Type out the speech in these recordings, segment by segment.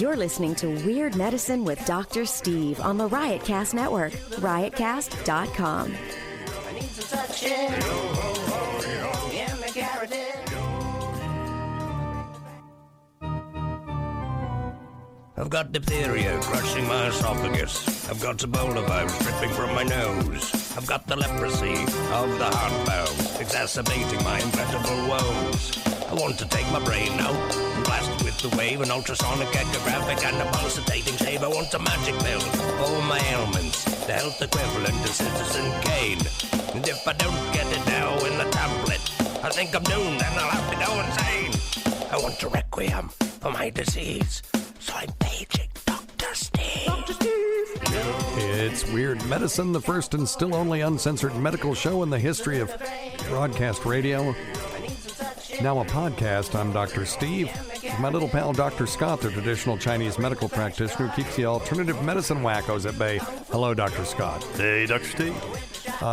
You're listening to Weird Medicine with Dr. Steve on the Riotcast Network, riotcast.com. I need some touching in the carotid. I've got diphtheria crushing my esophagus. I've got Ebola vibes dripping from my nose. I've got the leprosy of the heart valve, exacerbating my inevitable woes. I want to take my brain out and blast it with the wave, an ultrasonic, echographic, and a pulsating shave. I want a magic pill for all my ailments, the health equivalent to Citizen Kane. And if I don't get it now in the tablet, I think I'm doomed and I'll have to go insane. I want a requiem for my disease, so I'm paging Dr. Steve. Dr. Steve. It's Weird Medicine, the first and still only uncensored medical show in the history of broadcast radio. Now a podcast. I'm Dr. Steve. My little pal Dr. Scott, the traditional Chinese medical practitioner who keeps the alternative medicine wackos at bay. Hello, Dr. Scott. Hey, Dr. Steve.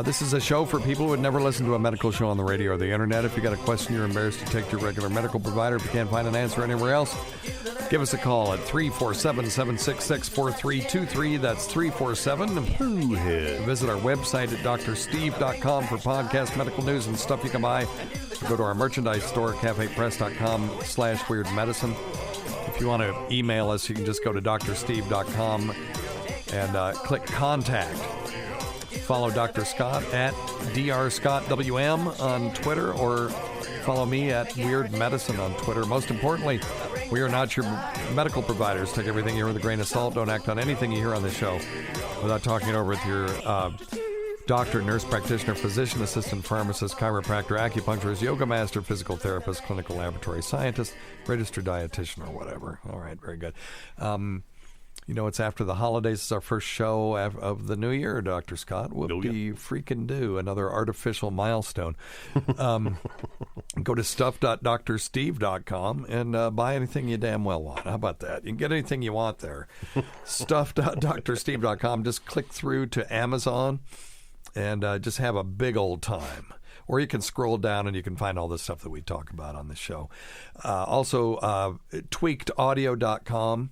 This is a show for people who would never listen to a medical show on the radio or the internet. If you got a question you're embarrassed to take to your regular medical provider, if you can't find an answer anywhere else, give us a call at 347-766-4323. That's 347. Visit our website at drsteve.com for podcast, medical news, and stuff you can buy. Go to our merchandise store, cafepress.com/weirdmedicine. If you want to email us, you can just go to drsteve.com and click contact. Follow Dr. Scott at drscottwm on Twitter, or follow me at Weird Medicine on Twitter. Most importantly, we are not your medical providers. Take everything you hear with a grain of salt. Don't act on anything you hear on this show without talking it over with your doctor, nurse practitioner, physician assistant, pharmacist, chiropractor, acupuncturist, yoga master, physical therapist, clinical laboratory scientist, registered dietitian, or whatever. All right, very good. You know, it's after the holidays. It's our first show of the new year, Dr. Scott. Whoop-de-freaking do. Another artificial milestone. Go to stuff.drsteve.com and buy anything you damn well want. How about that? You can get anything you want there. Stuff.drsteve.com. Just click through to Amazon and just have a big old time. Or you can scroll down and you can find all the stuff that we talk about on the show. Also, tweakedaudio.com.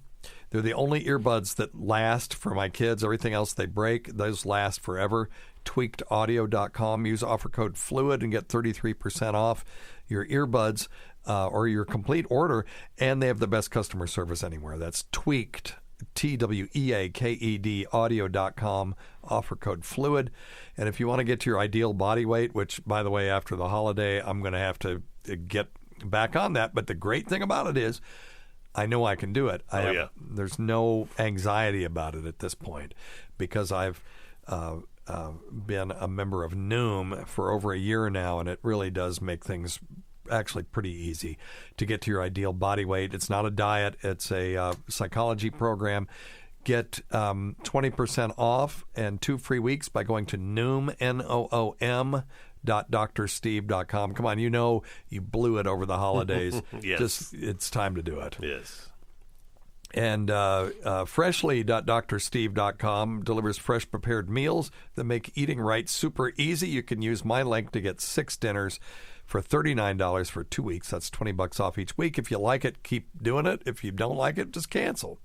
They're the only earbuds that last for my kids. Everything else they break, those last forever. Tweakedaudio.com. Use offer code FLUID and get 33% off your earbuds or your complete order. And they have the best customer service anywhere. That's Tweaked, TWEAKED, audio.com. Offer code FLUID. And if you want to get to your ideal body weight, which, by the way, after the holiday, I'm going to have to get back on that. But the great thing about it is, I know I can do it. There's no anxiety about it at this point because I've been a member of Noom for over a year now, and it really does make things actually pretty easy to get to your ideal body weight. It's not a diet. It's a psychology program. Get 20% off and 2 free weeks by going to Noom, NOOM.drsteve.com. Come on, you know you blew it over the holidays. Yes. It's time to do it. Yes. And freshly.drsteve.com delivers fresh prepared meals that make eating right super easy. You can use my link to get 6 dinners for $39 for 2 weeks. That's $20 off each week. If you like it, keep doing it. If you don't like it, just cancel.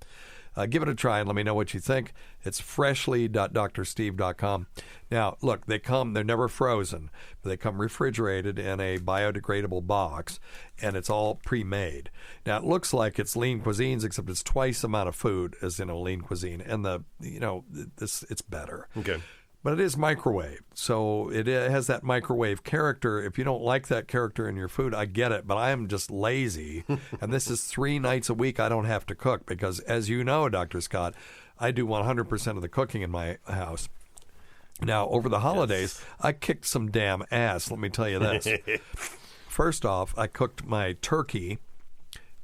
Give it a try and let me know what you think. It's freshly.drsteve.com. Now, look, they're never frozen, but they come refrigerated in a biodegradable box, and it's all pre-made. Now, it looks like it's lean cuisines, except it's twice the amount of food as lean cuisine, and it's better. Okay. But it is microwave, so it has that microwave character. If you don't like that character in your food, I get it, but I am just lazy. And this is 3 nights a week I don't have to cook because, as you know, Dr. Scott, I do 100% of the cooking in my house. Now, over the holidays, I kicked some damn ass, let me tell you this. First off, I cooked my turkey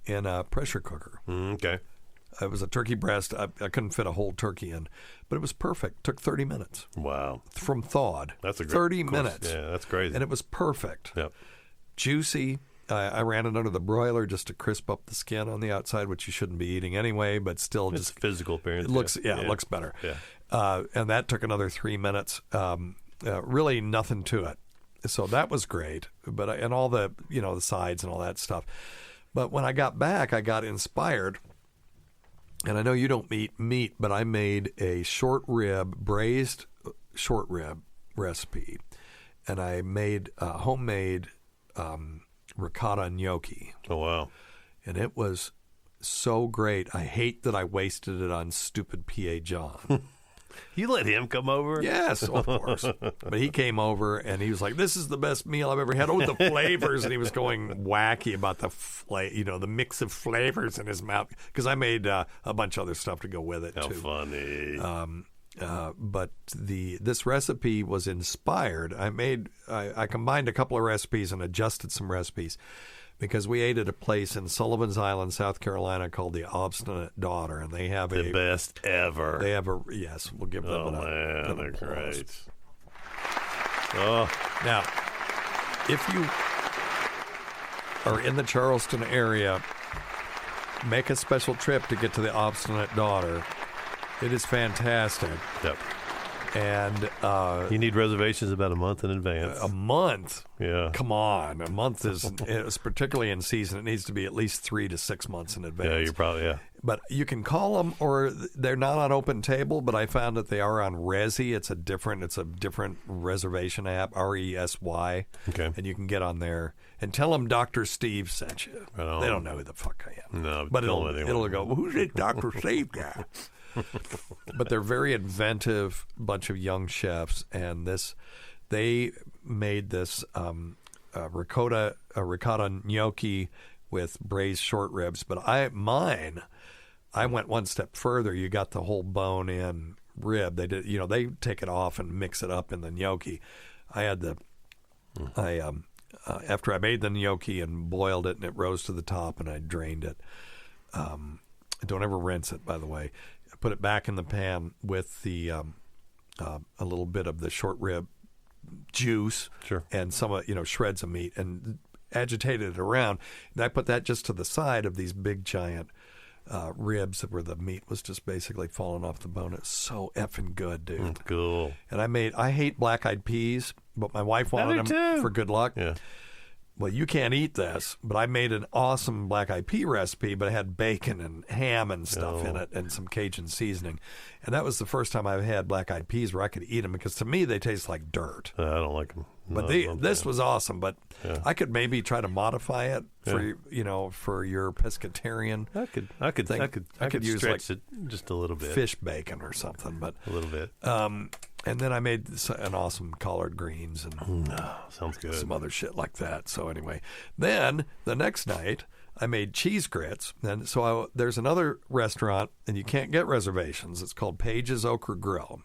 in a pressure cooker. Okay. It was a turkey breast. I couldn't fit a whole turkey in, but it was perfect. Took 30 minutes. Wow. From thawed. That's a great 30 minutes. Yeah, that's crazy. And it was perfect. Yep. Juicy. I ran it under the broiler just to crisp up the skin on the outside, which you shouldn't be eating anyway, but still it's just physical appearance. It looks, it looks better. Yeah. And that took another 3 minutes. Really nothing to it. So that was great. But and all the, the sides and all that stuff. But when I got back, I got inspired. And I know you don't eat meat, but I made a braised short rib recipe. And I made homemade ricotta gnocchi. Oh, wow. And it was so great. I hate that I wasted it on stupid P.A. John. You let him come over? Yes, of course. But he came over and he was like, "This is the best meal I've ever had." Oh, the flavors, and he was going wacky about the mix of flavors in his mouth because I made a bunch of other stuff to go with it How too. funny! But this recipe was inspired. I combined a couple of recipes and adjusted some recipes. Because we ate at a place in Sullivan's Island, South Carolina, called the Obstinate Daughter, and they have the best ever. They have yes, we'll give them man, they're applause. great. Oh, now, if you are in the Charleston area, make a special trip to get to the Obstinate Daughter. It is fantastic. Yep. And you need reservations about a month in advance. A month? Yeah. Come on. A month is particularly in season. It needs to be at least 3 to 6 months in advance. Yeah, you're probably, yeah. But you can call them, or they're not on Open Table, but I found that they are on Resy. It's a different reservation app, RESY. Okay. And you can get on there and tell them Dr. Steve sent you. Right on. They don't know who the fuck I am. No, but tell them it'll go, "Who's this Dr. Steve guy?" But they're very inventive bunch of young chefs, and they made this ricotta gnocchi with braised short ribs. But I went one step further. You got the whole bone-in rib. They did, they take it off and mix it up in the gnocchi. After I made the gnocchi and boiled it, and it rose to the top, and I drained it. Don't ever rinse it, by the way. I put it back in the pan with the a little bit of the short rib juice, sure, and some shreds of meat, and agitated it around. And I put that just to the side of these big giant ribs where the meat was just basically falling off the bone. It's so effing good, dude. Cool. And I hate black-eyed peas, but my wife wanted them for good luck. Yeah. Well, you can't eat this, but I made an awesome black-eyed pea recipe, but it had bacon and ham and stuff in it and some Cajun seasoning. And that was the first time I've had black-eyed peas where I could eat them, because to me they taste like dirt. I don't like them. But this was awesome, but I could maybe try to modify it for for your pescatarian. I could use stretch it just a little bit. Fish bacon or something, but a little bit. And then I made an awesome collard greens and sounds good. Some other shit like that. So anyway, then the next night I made cheese grits. And so there's another restaurant, and you can't get reservations. It's called Page's Okra Grill.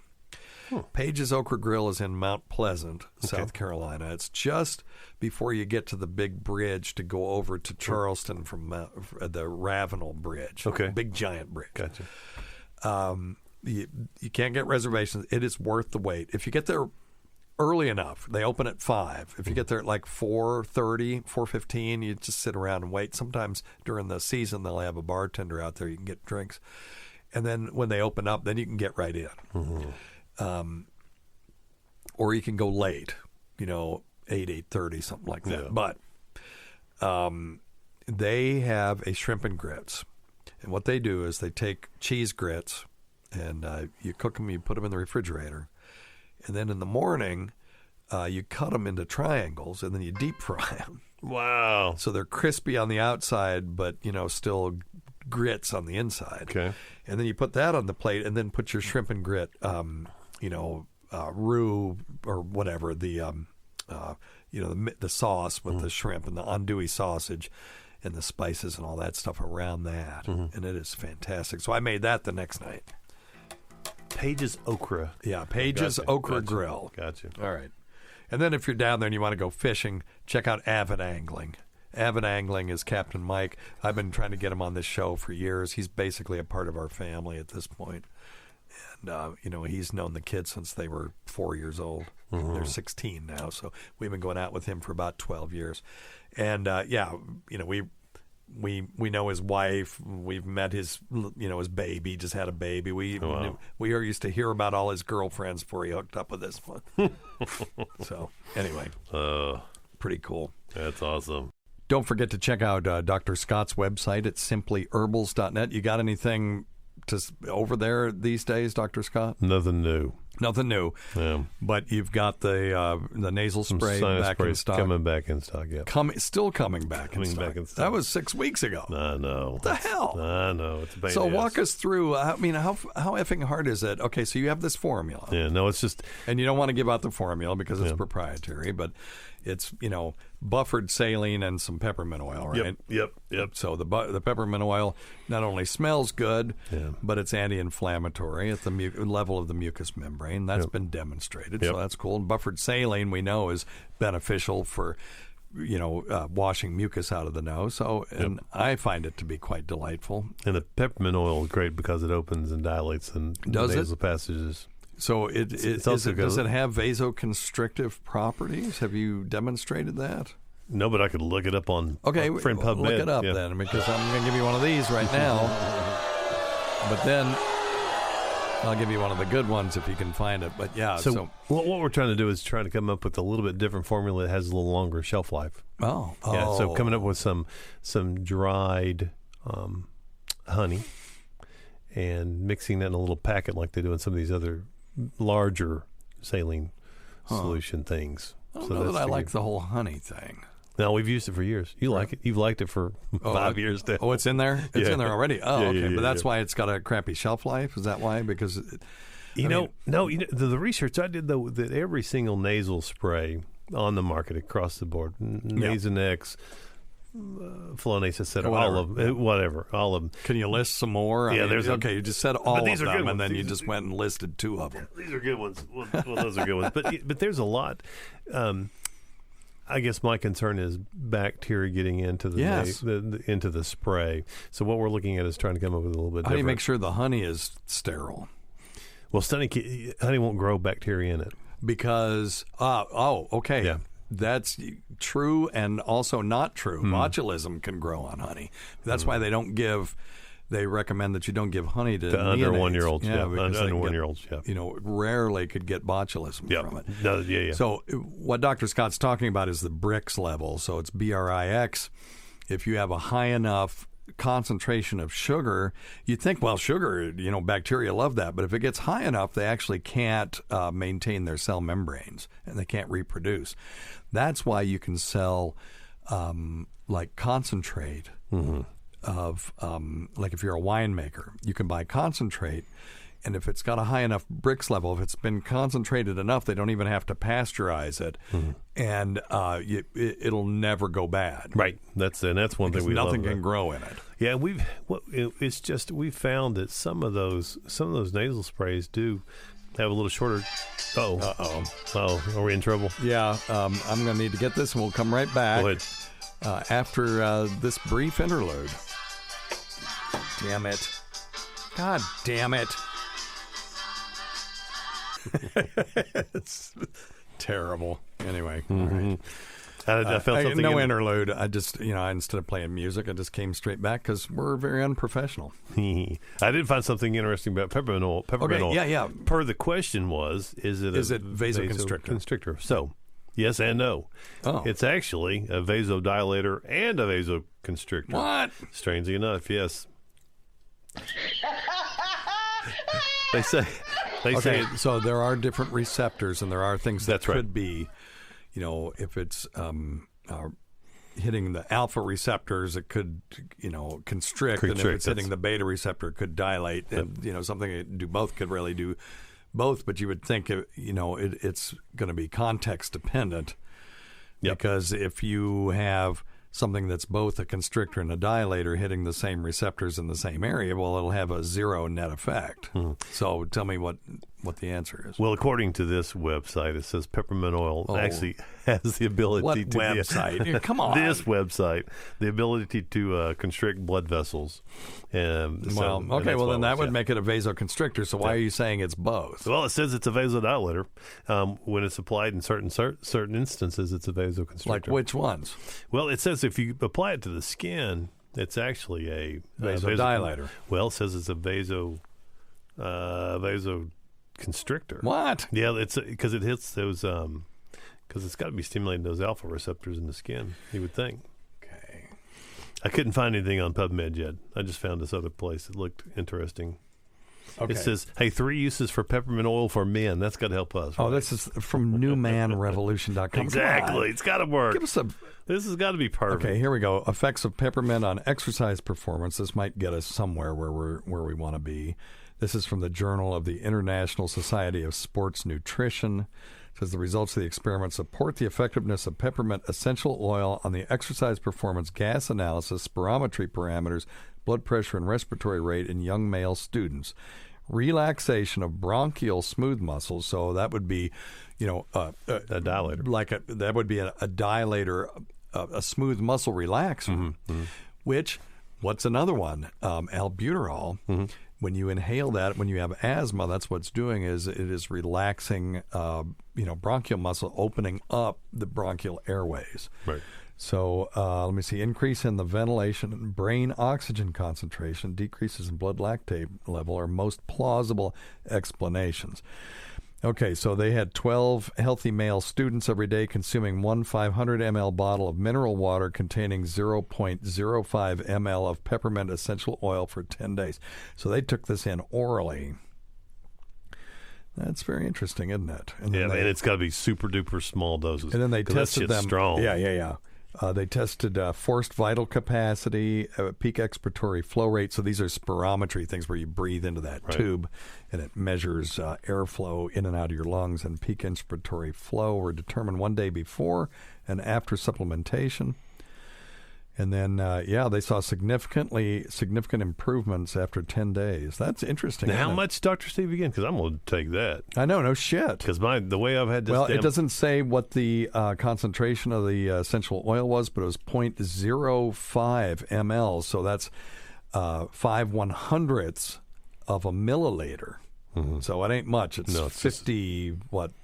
Page's Okra Grill is in Mount Pleasant, South Carolina. It's just before you get to the big bridge to go over to Charleston from the Ravenel Bridge. Okay. Big giant bridge. Gotcha. You can't get reservations. It is worth the wait. If you get there early enough, they open at 5. If you get there at like 4:30, 4:15, you just sit around and wait. Sometimes during the season, they'll have a bartender out there. You can get drinks. And then when they open up, then you can get right in. Or you can go late, 8:30, something like that. Yeah. But they have a shrimp and grits. And what they do is they take cheese grits, and you cook them, you put them in the refrigerator. And then in the morning, you cut them into triangles, and then you deep fry them. Wow. So they're crispy on the outside, but, still grits on the inside. Okay. And then you put that on the plate, and then put your shrimp and grit, roux or whatever, the sauce with the shrimp and the andouille sausage and the spices and all that stuff around that. And it is fantastic. So I made that the next night. Page's Okra. Yeah, Page's Okra Grill. Gotcha. All right. And then if you're down there and you want to go fishing, check out Avid Angling. Avid Angling is Captain Mike. I've been trying to get him on this show for years. He's basically a part of our family at this point. And, he's known the kids since they were 4 years old. They're 16 now, so we've been going out with him for about 12 years. And, we know his wife. We've met his baby. Just had a baby. We used to hear about all his girlfriends before he hooked up with this one. So anyway, pretty cool. That's awesome. Don't forget to check out Dr. Scott's website at simplyherbals.net. You got anything over there these days, Dr. Scott? Nothing new. Nothing new. Yeah. But you've got the nasal spray Sinus back in stock. coming back in stock, yeah. Still coming back in stock. That was 6 weeks ago. I know. What the hell? I know. It's a pain So in the walk ass. us through, how effing hard is it? Okay, so you have this formula. Yeah, no, it's just... And you don't want to give out the formula because it's proprietary, but it's, buffered saline and some peppermint oil, right? Yep. So the peppermint oil not only smells good, but it's anti-inflammatory at the level of the mucous membrane. That's been demonstrated, so that's cool. And buffered saline, we know, is beneficial for washing mucus out of the nose. So, and I find it to be quite delightful. And the peppermint oil is great because it opens and dilates the nasal passages. So does it have vasoconstrictive properties? Have you demonstrated that? No, but I could look it up on friend PubMed. Look it up then, because I'm going to give you one of these right now. But then I'll give you one of the good ones if you can find it. But yeah, so what we're trying to do is try to come up with a little bit different formula that has a little longer shelf life. Oh. Yeah, so coming up with some dried honey and mixing that in a little packet like they do in some of these other larger saline solution things. I don't know that I like the whole honey thing. No, we've used it for years. You like it? You've liked it for 5 years now. Oh, it's in there? It's in there already? Oh, okay. But that's yeah. why it's got a crappy shelf life? Is that why? Because... the research I did, though, that every single nasal spray on the market across the board, Nasonex, Flonase, etc., all of them, whatever, all of them. Can you list some more? Yeah, okay, you just said all of them, and ones. Then you just went and listed 2 of them. Yeah, these are good ones. Well, those are good ones. But there's a lot. I guess my concern is bacteria getting into into the spray. So what we're looking at is trying to come up with a little bit different. How do you make sure the honey is sterile? Well, honey won't grow bacteria in it. Because, okay. Yeah. That's true and also not true. Botulism can grow on honey. That's why they recommend that you don't give honey to under neonates. 1-year-olds. Yeah, under 1-year-olds. Yeah, rarely could get botulism from it. No, yeah. So what Dr. Scott's talking about is the BRIX level. So it's BRIX. If you have a high enough concentration of sugar, you'd think, well, sugar, bacteria love that. But if it gets high enough, they actually can't maintain their cell membranes and they can't reproduce. That's why you can sell like concentrate of like if you're a winemaker, you can buy concentrate. And if it's got a high enough BRIX level, if it's been concentrated enough, they don't even have to pausterize it, and it'll never go bad. Right. That's one thing we love. Nothing can grow in it. Yeah, we've found that some of those nasal sprays do have a little shorter. Oh, are we in trouble? Yeah, I'm going to need to get this, and we'll come right back. Go ahead. After this brief interlude. Damn it! God damn it! It's terrible. Anyway, all right. I felt something. No interlude. I just, instead of playing music, I just came straight back because we're very unprofessional. I did find something interesting about peppermint oil. Yeah. Per the question was, is it vasoconstrictor? So, yes and no. Oh. It's actually a vasodilator and a vasoconstrictor. What? Strangely enough, yes. They say. So there are different receptors, and there are things that could be, if it's hitting the alpha receptors, it could, constrict, and if it's hitting the beta receptor, it could dilate, and something that do both could really do both. But you would think, it's going to be context dependent, because if you have something that's both a constrictor and a dilator hitting the same receptors in the same area, well, it'll have a zero net effect. So tell me what the answer is. Well, according to this website, it says peppermint oil actually has the ability what to... website? Come on. This website, the ability to constrict blood vessels. Then that would make it a vasoconstrictor, so why are you saying it's both? Well, it says it's a vasodilator. When it's applied in certain instances, it's a vasoconstrictor. Like which ones? Well, it says if you apply it to the skin, it's actually a vasodilator. Well, it says it's a vasoconstrictor. What? Yeah, it's because it hits those because it's got to be stimulating those alpha receptors in the skin, you would think. Okay. I couldn't find anything on PubMed yet. I just found this other place that looked interesting. Okay. It says, hey, 3 uses for peppermint oil for men. That's got to help us. Oh, right? this is from newmanrevolution.com. Exactly. It's got to work. Give us a... This has got to be perfect. Okay, here we go. Effects of peppermint on exercise performance. This might get us somewhere where we want to be. This is from the Journal of the International Society of Sports Nutrition. It says the results of the experiment support the effectiveness of peppermint essential oil on the exercise performance gas analysis, spirometry parameters, blood pressure, and respiratory rate in young male students. Relaxation of bronchial smooth muscles. So that would be, a dilator. That would be a dilator, a smooth muscle relaxer. Which, what's another one? Albuterol. When you inhale that, when you have asthma, that's what's doing is it is relaxing, bronchial muscle, opening up the bronchial airways. Right. So let me see. Increase in the ventilation and brain oxygen concentration, decreases in blood lactate level are most plausible explanations. Okay, so they had 12 healthy male students every day consuming one 500 ml bottle of mineral water containing 0.05 ml of peppermint essential oil for 10 days. So they took this in orally. That's very interesting, isn't it? And it's got to be super duper small doses. And then they tested them. Strong. Yeah. They tested forced vital capacity, peak expiratory flow rate. So these are spirometry things where you breathe into that tube, and it measures airflow in and out of your lungs. And peak inspiratory flow were determined 1 day before and after supplementation. And then, they saw significant improvements after 10 days. That's interesting. Now, how much, Dr. Steve, again? Because I'm going to take that. I know, no shit. Because the way I've had this... Well, it doesn't say what the concentration of the essential oil was, but it was 0.05 ml. So that's 5/100ths of a milliliter. So it ain't much. It's 50,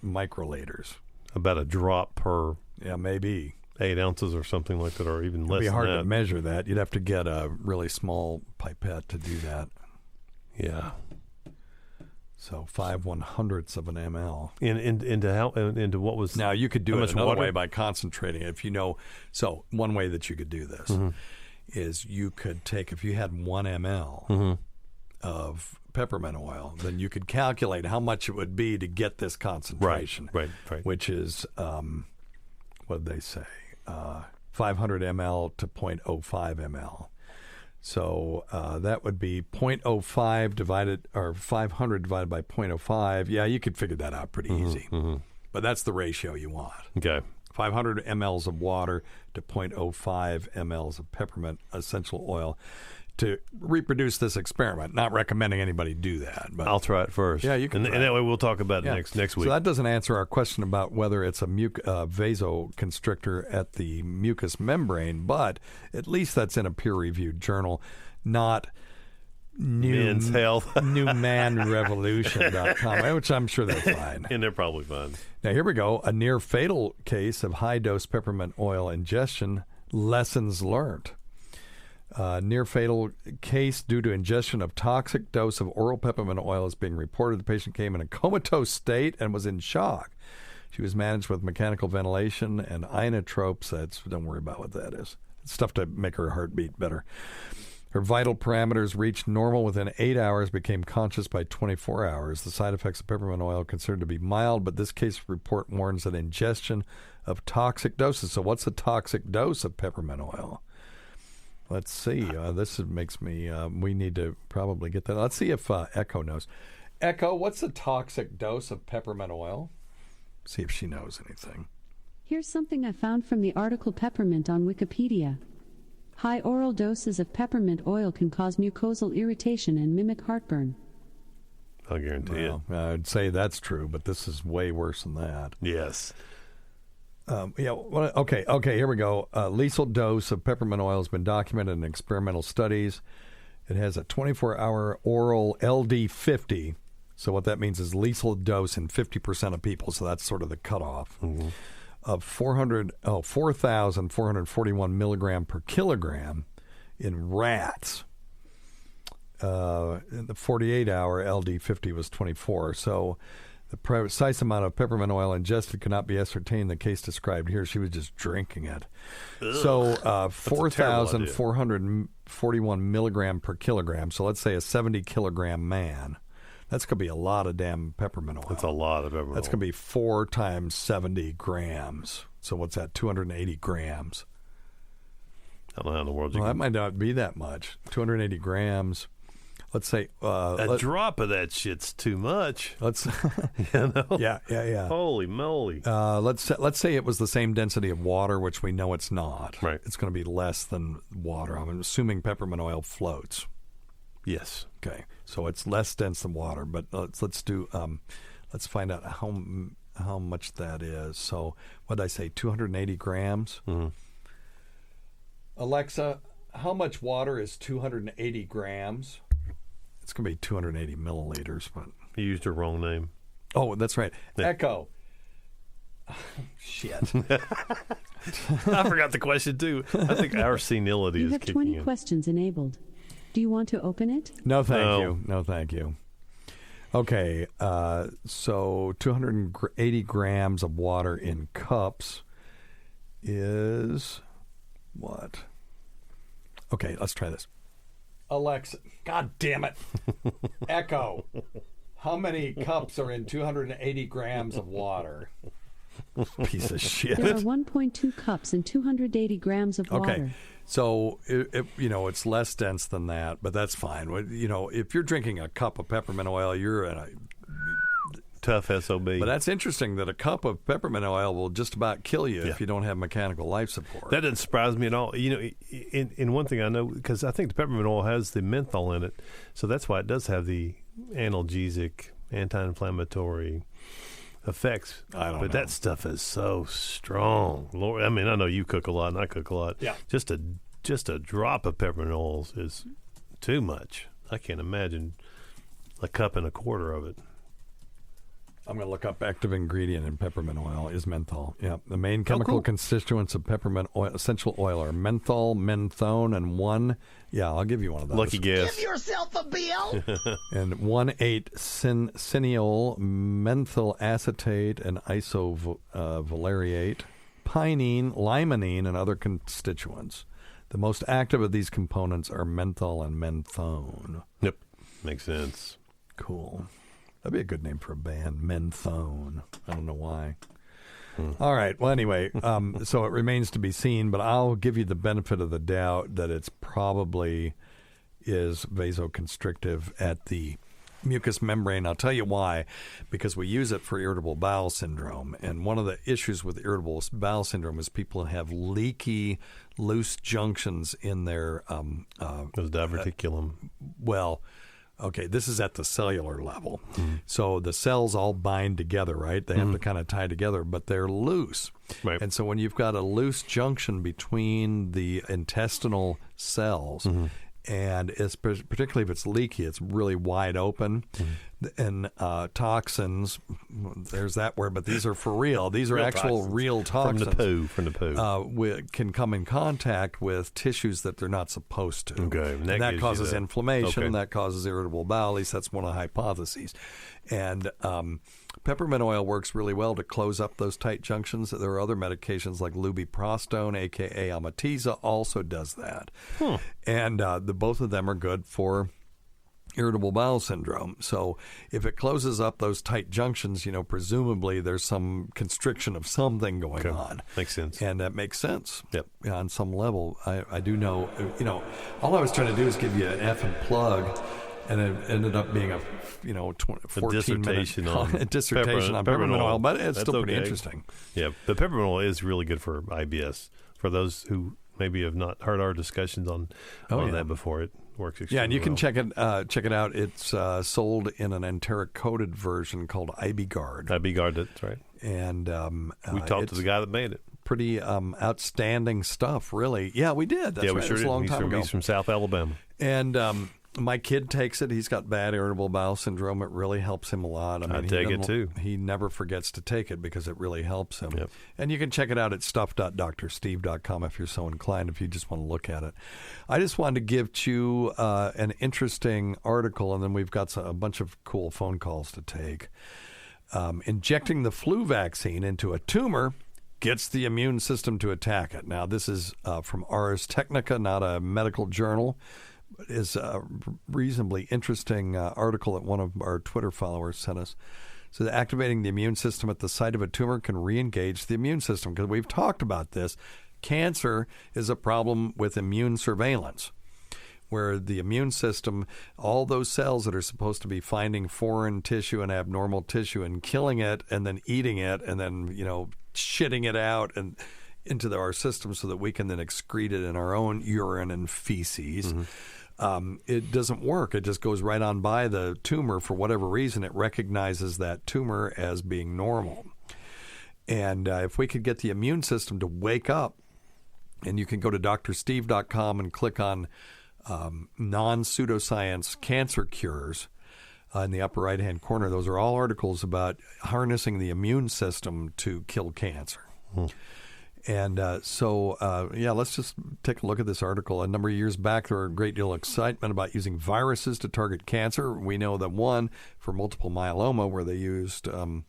microliters. About a drop per... Yeah, maybe. 8 ounces or something like that, or even less than that. It'd be hard to measure that. You'd have to get a really small pipette to do that. Yeah. So 5/100ths of an ml. Into what was... Now, you could do it another water? way by concentrating it. So one way that you could do this is you could take, if you had 1 ml of peppermint oil, then you could calculate how much it would be to get this concentration. Right. Which is... what did they say? 500 ml to 0.05 ml. So that would be 0.05 500 divided by 0.05. Yeah, you could figure that out pretty easy. But that's the ratio you want. Okay. 500 mLs of water to 0.05 mLs of peppermint essential oil to reproduce this experiment. Not recommending anybody do that. But I'll try it first. Yeah, you can. And that way we'll talk about it next week. So that doesn't answer our question about whether it's a vasoconstrictor at the mucous membrane, but at least that's in a peer-reviewed journal, not Men's Health. newmanrevolution.com, which I'm sure they're fine. And they're probably fine. Now, here we go. A near-fatal case of high-dose peppermint oil ingestion, lessons learned. Near-fatal case due to ingestion of toxic dose of oral peppermint oil is being reported. The patient came in a comatose state and was in shock. She was managed with mechanical ventilation and inotropes. Don't worry about what that is. It's stuff to make her heart beat better. Her vital parameters reached normal within 8 hours, became conscious by 24 hours. The side effects of peppermint oil are considered to be mild, but this case report warns that ingestion of toxic doses. So what's a toxic dose of peppermint oil? Let's see. This makes me... we need to probably get that. Let's see if Echo knows. Echo, what's the toxic dose of peppermint oil? See if she knows anything. Here's something I found from the article Peppermint on Wikipedia. High oral doses of peppermint oil can cause mucosal irritation and mimic heartburn. I'll guarantee it. I'd say that's true, but this is way worse than that. Yes. Okay, here we go. Lethal dose of peppermint oil has been documented in experimental studies. It has a 24-hour oral LD50. So what that means is lethal dose in 50% of people. So that's sort of the cutoff of 4,441 milligram per kilogram in rats. The 48-hour LD50 was 24. So the precise amount of peppermint oil ingested cannot be ascertained. The case described here, she was just drinking it. Ugh, so 4,441 milligram per kilogram. So let's say a 70-kilogram man That's going to be a lot of damn peppermint oil. That's a lot of peppermint That's oil. going to be 4 times 70 grams. So what's that? 280 grams. I don't know how in the world you Well, that can... might not be that much. 280 grams. Let's say... A drop of that shit's too much. Let's... You know? Yeah. Holy moly. Let's say it was the same density of water, which we know it's not. Right. It's going to be less than water. I'm assuming peppermint oil floats. Yes. Okay, so it's less dense than water, but let's do let's find out how much that is. So what did I say? 280 grams. Mm-hmm. Alexa, how much water is 280 grams? It's gonna be 280 milliliters, but You used your wrong name. oh, that's right. Yeah. Echo. Shit. I forgot the question, too. I think our senility You is have kicking 20 in. questions enabled. Do you want to open it? No, thank No. you. No, thank you. Okay, so 280 grams of water in cups is what? Okay, let's try this. Alexa, God damn it. Echo, how many cups are in 280 grams of water? Piece of shit. There are 1.2 cups and 280 grams of water. Okay, so it's less dense than that, but that's fine. If you're drinking a cup of peppermint oil, you're in a Tough SOB. But that's interesting that a cup of peppermint oil will just about kill you Yeah. if you don't have mechanical life support. That doesn't surprise me at all. In one thing I know, because I think the peppermint oil has the menthol in it, so that's why it does have the analgesic, anti-inflammatory effects. I don't know. But that stuff is so strong. Lord, I mean, I know you cook a lot and I cook a lot. Yeah. Just a drop of peppermint oil is too much. I can't imagine a cup and a quarter of it. I'm going to look up active ingredient in peppermint oil is menthol. Yeah, the main chemical constituents of peppermint oil, essential oil are menthol, menthone, and I'll give you one of those. Lucky guess. Give yourself a bill. And 1,8-cineol, methyl acetate, and isovaleriate, pinene, limonene, and other constituents. The most active of these components are menthol and menthone. Yep. Makes sense. Cool. That'd be a good name for a band, Menthone. I don't know why. All right. Well, anyway, so it remains to be seen, but I'll give you the benefit of the doubt that it's probably is vasoconstrictive at the mucous membrane. I'll tell you why. Because we use it for irritable bowel syndrome. And one of the issues with irritable bowel syndrome is people have leaky, loose junctions in their Those diverticulum. Okay, this is at the cellular level. So the cells all bind together, right? They have to kind of tie together, but they're loose. Right. And so when you've got a loose junction between the intestinal cells, and it's particularly if it's leaky, it's really wide open, and toxins, there's that word, but these are for real. These are Real actual toxins. real toxins. From the poo. Can come in contact with tissues that they're not supposed to. Okay, and And that gives you causes that. inflammation. Okay. That causes irritable bowel. At least that's one of the hypotheses. And peppermint oil works really well to close up those tight junctions. There are other medications like lubiprostone, a.k.a. Amatiza, also does that. And both of them are good for irritable bowel syndrome. So if it closes up those tight junctions, presumably there's some constriction of something going on. Makes sense. And that makes sense. Yep. On some level. I do know, all I was trying to do is give you an effing plug, and it ended up being a 14-minute dissertation on dissertation on peppermint oil, but it's That's still pretty okay. interesting. Yeah, the peppermint oil is really good for IBS. For those who maybe have not heard our discussions on that before, it works extremely Yeah, and you can well. check it out. It's sold in an enteric-coated version called IBGuard. IBGuard, that's right. And We talked to the guy that made it. pretty outstanding stuff, really. Yeah, we did. That's yeah, we right. sure It was did. a long time ago. He's from South Alabama. And my kid takes it. He's got bad irritable bowel syndrome. It really helps him a lot. I take it, too. He never forgets to take it because it really helps him. Yep. And you can check it out at stuff.drsteve.com if you're so inclined, if you just want to look at it. I just wanted to give you an interesting article, and then we've got a bunch of cool phone calls to take. Injecting the flu vaccine into a tumor gets the immune system to attack it. Now, this is from Ars Technica, not a medical journal. is a reasonably interesting article that one of our Twitter followers sent us. So that activating the immune system at the site of a tumor can re-engage the immune system, because we've talked about this. Cancer is a problem with immune surveillance, where the immune system, all those cells that are supposed to be finding foreign tissue and abnormal tissue and killing it and then eating it and then, shitting it out and into our system so that we can then excrete it in our own urine and feces. It doesn't work. It just goes right on by the tumor for whatever reason. It recognizes that tumor as being normal. And if we could get the immune system to wake up, and you can go to drsteve.com and click on non-pseudoscience cancer cures in the upper right-hand corner. Those are all articles about harnessing the immune system to kill cancer. And let's just take a look at this article. A number of years back, there was a great deal of excitement about using viruses to target cancer. We know that one for multiple myeloma, where they used, and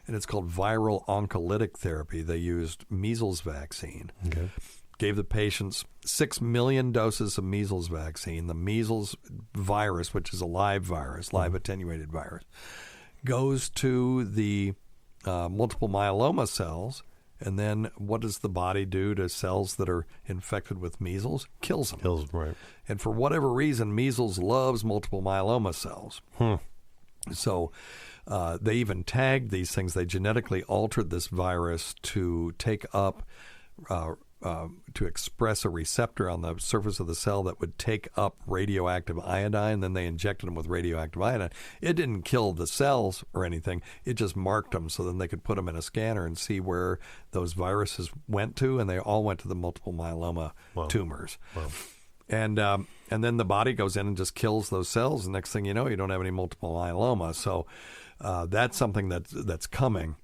it's called viral oncolytic therapy. They used measles vaccine. Okay. Gave the patients 6 million doses of measles vaccine. The measles virus, which is a live virus, live attenuated virus, goes to the multiple myeloma cells. And then what does the body do to cells that are infected with measles? Kills them. Kills them, right. And for whatever reason, measles loves multiple myeloma cells. So they even tagged these things. They genetically altered this virus to take up, to express a receptor on the surface of the cell that would take up radioactive iodine. Then they injected them with radioactive iodine. It didn't kill the cells or anything. It just marked them so then they could put them in a scanner and see where those viruses went to, and they all went to the multiple myeloma tumors. Wow. And then the body goes in and just kills those cells. And next thing you know, you don't have any multiple myeloma. So that's something that's coming.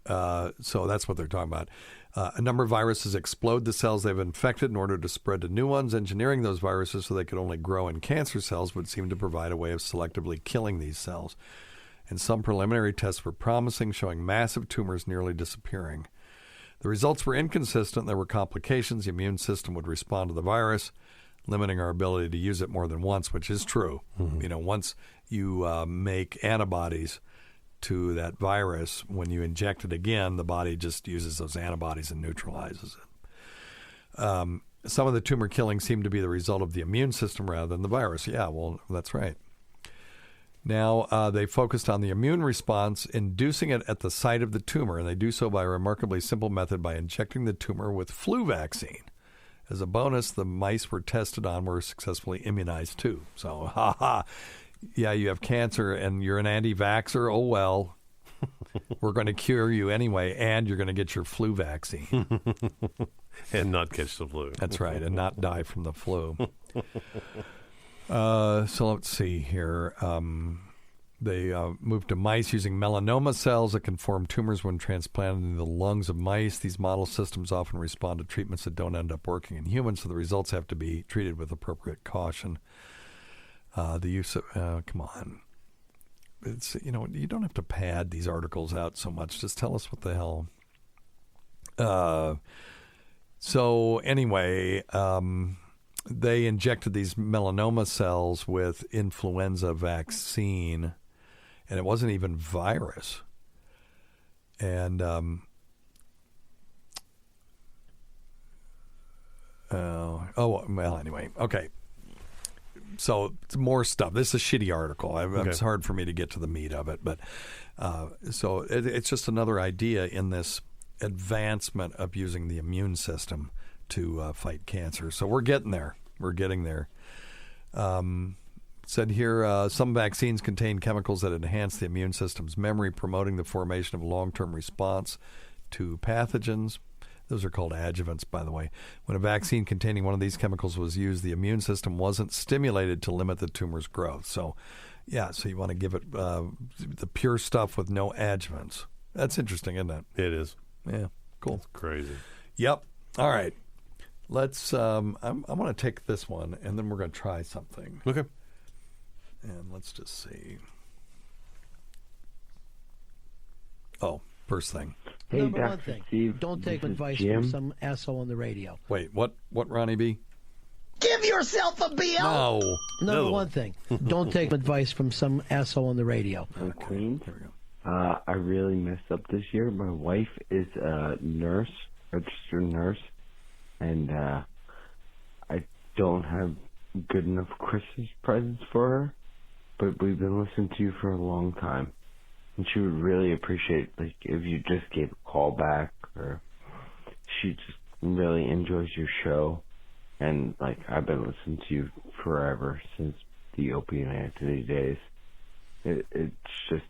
So that's what they're talking about. A number of viruses explode the cells they've infected in order to spread to new ones. Engineering those viruses so they could only grow in cancer cells would seem to provide a way of selectively killing these cells. And some preliminary tests were promising, showing massive tumors nearly disappearing. The results were inconsistent. There were complications. The immune system would respond to the virus, limiting our ability to use it more than once, which is true. Once you make antibodies to that virus, when you inject it again, the body just uses those antibodies and neutralizes it. Some of the tumor killing seemed to be the result of the immune system rather than the virus. Yeah, well, that's right. Now, they focused on the immune response, inducing it at the site of the tumor, and they do so by a remarkably simple method by injecting the tumor with flu vaccine. As a bonus, the mice were tested on were successfully immunized too. So, yeah, you have cancer and you're an anti-vaxxer. Oh, well, we're going to cure you anyway, and you're going to get your flu vaccine. And not catch the flu. That's right, and not die from the flu. So let's see here. They moved to mice using melanoma cells that can form tumors when transplanted into the lungs of mice. These model systems often respond to treatments that don't end up working in humans, so the results have to be treated with appropriate caution. The use of come on, it's you don't have to pad these articles out so much. Just tell us what the hell. So anyway, they injected these melanoma cells with influenza vaccine, and it wasn't even virus. And anyway, okay. So more stuff. This is a shitty article. It's hard for me to get to the meat of it, but so it's just another idea in this advancement of using the immune system to fight cancer. So we're getting there. We're getting there. Said here, some vaccines contain chemicals that enhance the immune system's memory, promoting the formation of a long-term response to pathogens. Those are called adjuvants, by the way. When a vaccine containing one of these chemicals was used, the immune system wasn't stimulated to limit the tumor's growth. So, yeah, so you want to give it the pure stuff with no adjuvants. That's interesting, isn't it? It is. Yeah, cool. That's crazy. Yep. All right. Let's, I want to take this one, and then we're going to try something. Okay. And let's just see. Oh, first thing. Hey, Number Dr. one thing, Steve, don't take this is advice Jim. from some asshole on the radio. Wait, what Ronnie B? Give yourself a bill. No. Number one thing, don't take advice from some asshole on the radio. Queen. I really messed up this year. My wife is a nurse, registered nurse, and I don't have good enough Christmas presents for her, but we've been listening to you for a long time, and she would really appreciate if you just gave a call back, or she just really enjoys your show, and I've been listening to you forever since the Opie and Anthony days. It's just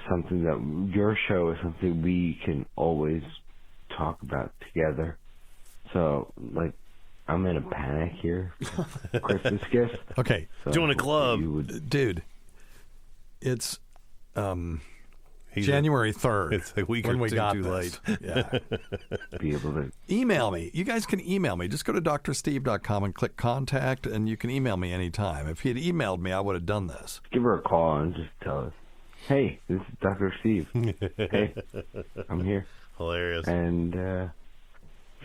something that your show is something we can always talk about together. So I'm in a panic here. Christmas gift. Okay. So join a club. Dude, it's January 3rd. It's a week when or we two got too this. late. Yeah. Be able to email me. You guys can email me. Just go to drsteve.com and click contact, and you can email me anytime. If he had emailed me, I would have done this. give her a call and just tell us, hey, this is Dr. Steve. Hey, I'm here. Hilarious. And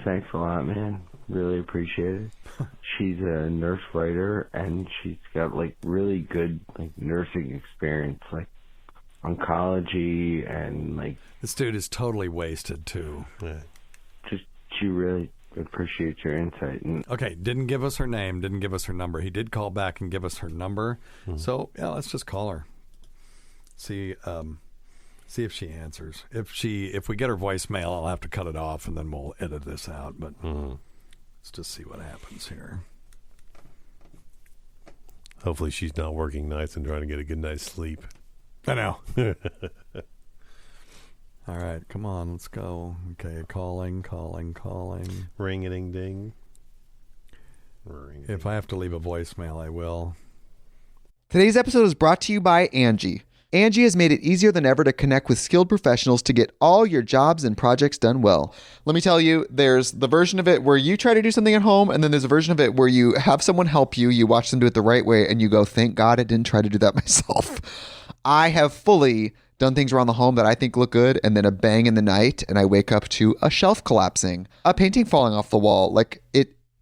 thanks a lot, man. Really appreciate it. She's a nurse writer, and she's got really good nursing experience, oncology, and this dude is totally wasted too. Yeah. just she really appreciates your insight. And Okay, didn't give us her name, didn't give us her number. He did call back and give us her number. So yeah, let's just call her. See if she answers. If we get her voicemail, I'll have to cut it off and then we'll edit this out. But let's just see what happens here. Hopefully she's not working nights and trying to get a good night's sleep. I know. All right, come on, let's go. Okay, calling. Ring-a-ding-ding. If I have to leave a voicemail, I will. Today's episode is brought to you by Angie. Angie has made it easier than ever to connect with skilled professionals to get all your jobs and projects done well. Let me tell you, there's the version of it where you try to do something at home, and then there's a version of it where you have someone help you, you watch them do it the right way, and you go, thank God I didn't try to do that myself. I have fully done things around the home that I think look good, and then a bang in the night, and I wake up to a shelf collapsing, a painting falling off the wall.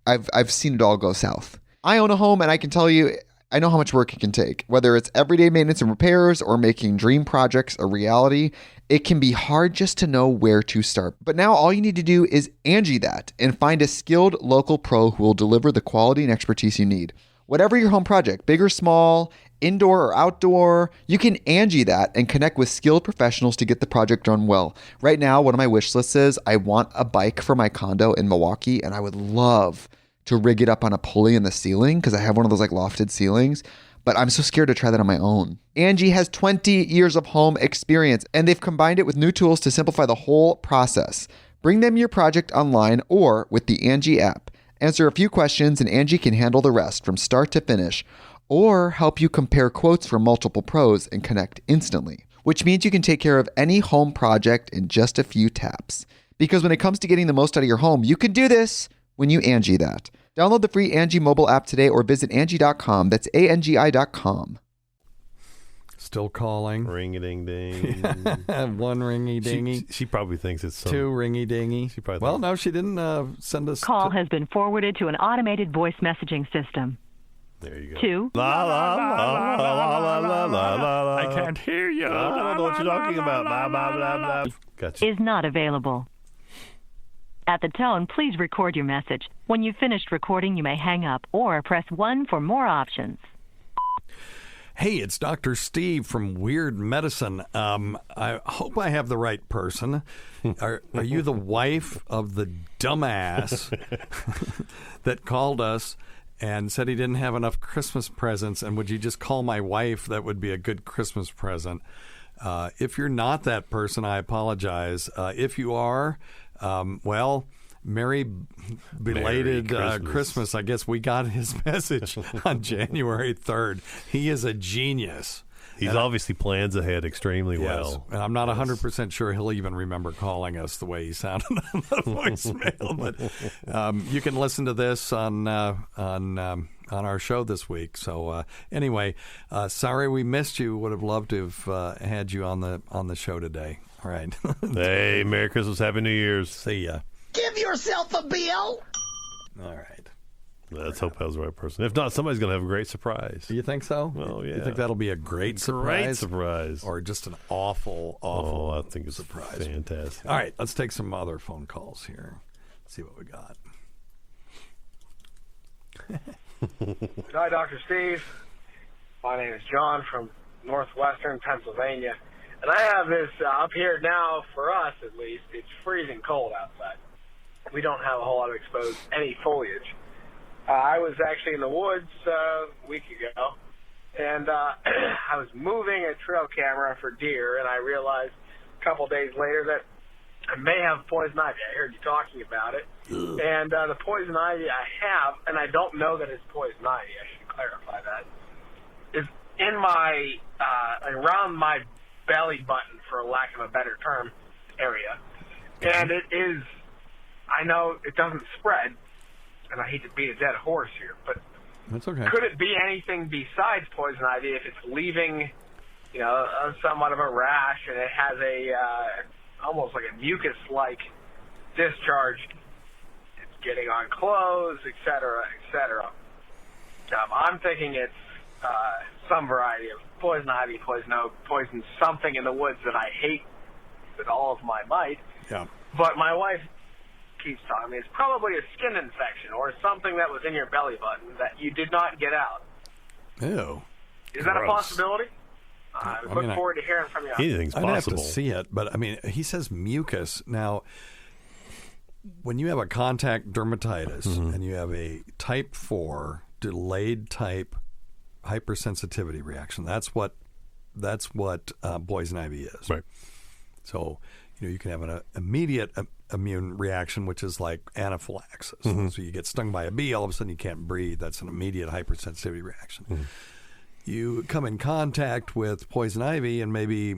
I've seen it all go south. I own a home, and I can tell you, I know how much work it can take. Whether it's everyday maintenance and repairs or making dream projects a reality, it can be hard just to know where to start. But now all you need to do is Angie that and find a skilled local pro who will deliver the quality and expertise you need. Whatever your home project, big or small, indoor or outdoor, you can Angie that and connect with skilled professionals to get the project done well. Right now, one of my wish lists is I want a bike for my condo in Milwaukee, and I would love to rig it up on a pulley in the ceiling because I have one of those lofted ceilings, but I'm so scared to try that on my own. Angie has 20 years of home experience, and they've combined it with new tools to simplify the whole process. Bring them your project online or with the Angie app. Answer a few questions and Angie can handle the rest from start to finish, or help you compare quotes from multiple pros and connect instantly, which means you can take care of any home project in just a few taps. Because when it comes to getting the most out of your home, you can do this when you Angie that. Download the free Angie mobile app today or visit Angie.com. That's ANGI.com. Still calling. Ring-a-ding-ding. One ringy-dingy. She probably thinks it's Two ringy-dingy. Well, no, she didn't send us... Call has been forwarded to an automated voice messaging system. There you go. Two. La la la la la la la la la. I can't hear you. I don't know what you're talking about. Blah, blah, blah, blah. Gotcha. Is not available. At the tone, please record your message. When you've finished recording, you may hang up or press 1 for more options. Hey, it's Dr. Steve from Weird Medicine. I hope I have the right person. Are you the wife of the dumbass that called us and said he didn't have enough Christmas presents, and would you just call my wife? That would be a good Christmas present. If you're not that person, I apologize. If you are, well, Merry belated Christmas. I guess we got his message on January 3rd. He is a genius. He's obviously plans ahead extremely well. And I'm not 100% sure he'll even remember calling us the way he sounded on the voicemail. But you can listen to this on our show this week. So anyway, sorry we missed you. Would have loved to have had you on the show today. All right. Hey, Merry Christmas, Happy New Year's. See ya. Give yourself a bill. All right. Let's hope that was the right person. If not, somebody's going to have a great surprise. Do you think so? Well, yeah. You think that'll be a great surprise? Great surprise. Or just an awful I think it's surprise? Fantastic. All right, let's take some other phone calls here. See what we got. Hi, Dr. Steve. My name is John from northwestern Pennsylvania. And I have this up here now, for us at least, it's freezing cold outside. We don't have a whole lot of exposed any foliage. I was actually in the woods a week ago, and I was moving a trail camera for deer, and I realized a couple days later that I may have poison ivy. I heard you talking about it. Ugh. And the poison ivy I have, and I don't know that it's poison ivy, I should clarify that, is in my, around my belly button, for lack of a better term, area. And it is, I know it doesn't spread, and I hate to beat a dead horse here, but that's okay. Could it be anything besides poison ivy if it's leaving, somewhat of a rash and it has a almost like a mucus-like discharge? It's getting on clothes, etc., etc. I'm thinking it's some variety of poison ivy, poison oak, poison something in the woods that I hate with all of my might. Yeah. But my wife keeps telling me it's probably a skin infection or something that was in your belly button that you did not get out. Ew. Is that a possibility? I look forward to hearing from you. Anything's I'd possible. have to see it, but I mean, he says mucus. Now, when you have a contact dermatitis and you have a type 4 delayed type hypersensitivity reaction, that's what poison ivy is. Right. So, you can have an immediate immune reaction, which is like anaphylaxis. So you get stung by a bee, all of a sudden you can't breathe. That's an immediate hypersensitivity reaction. You come in contact with poison ivy, and maybe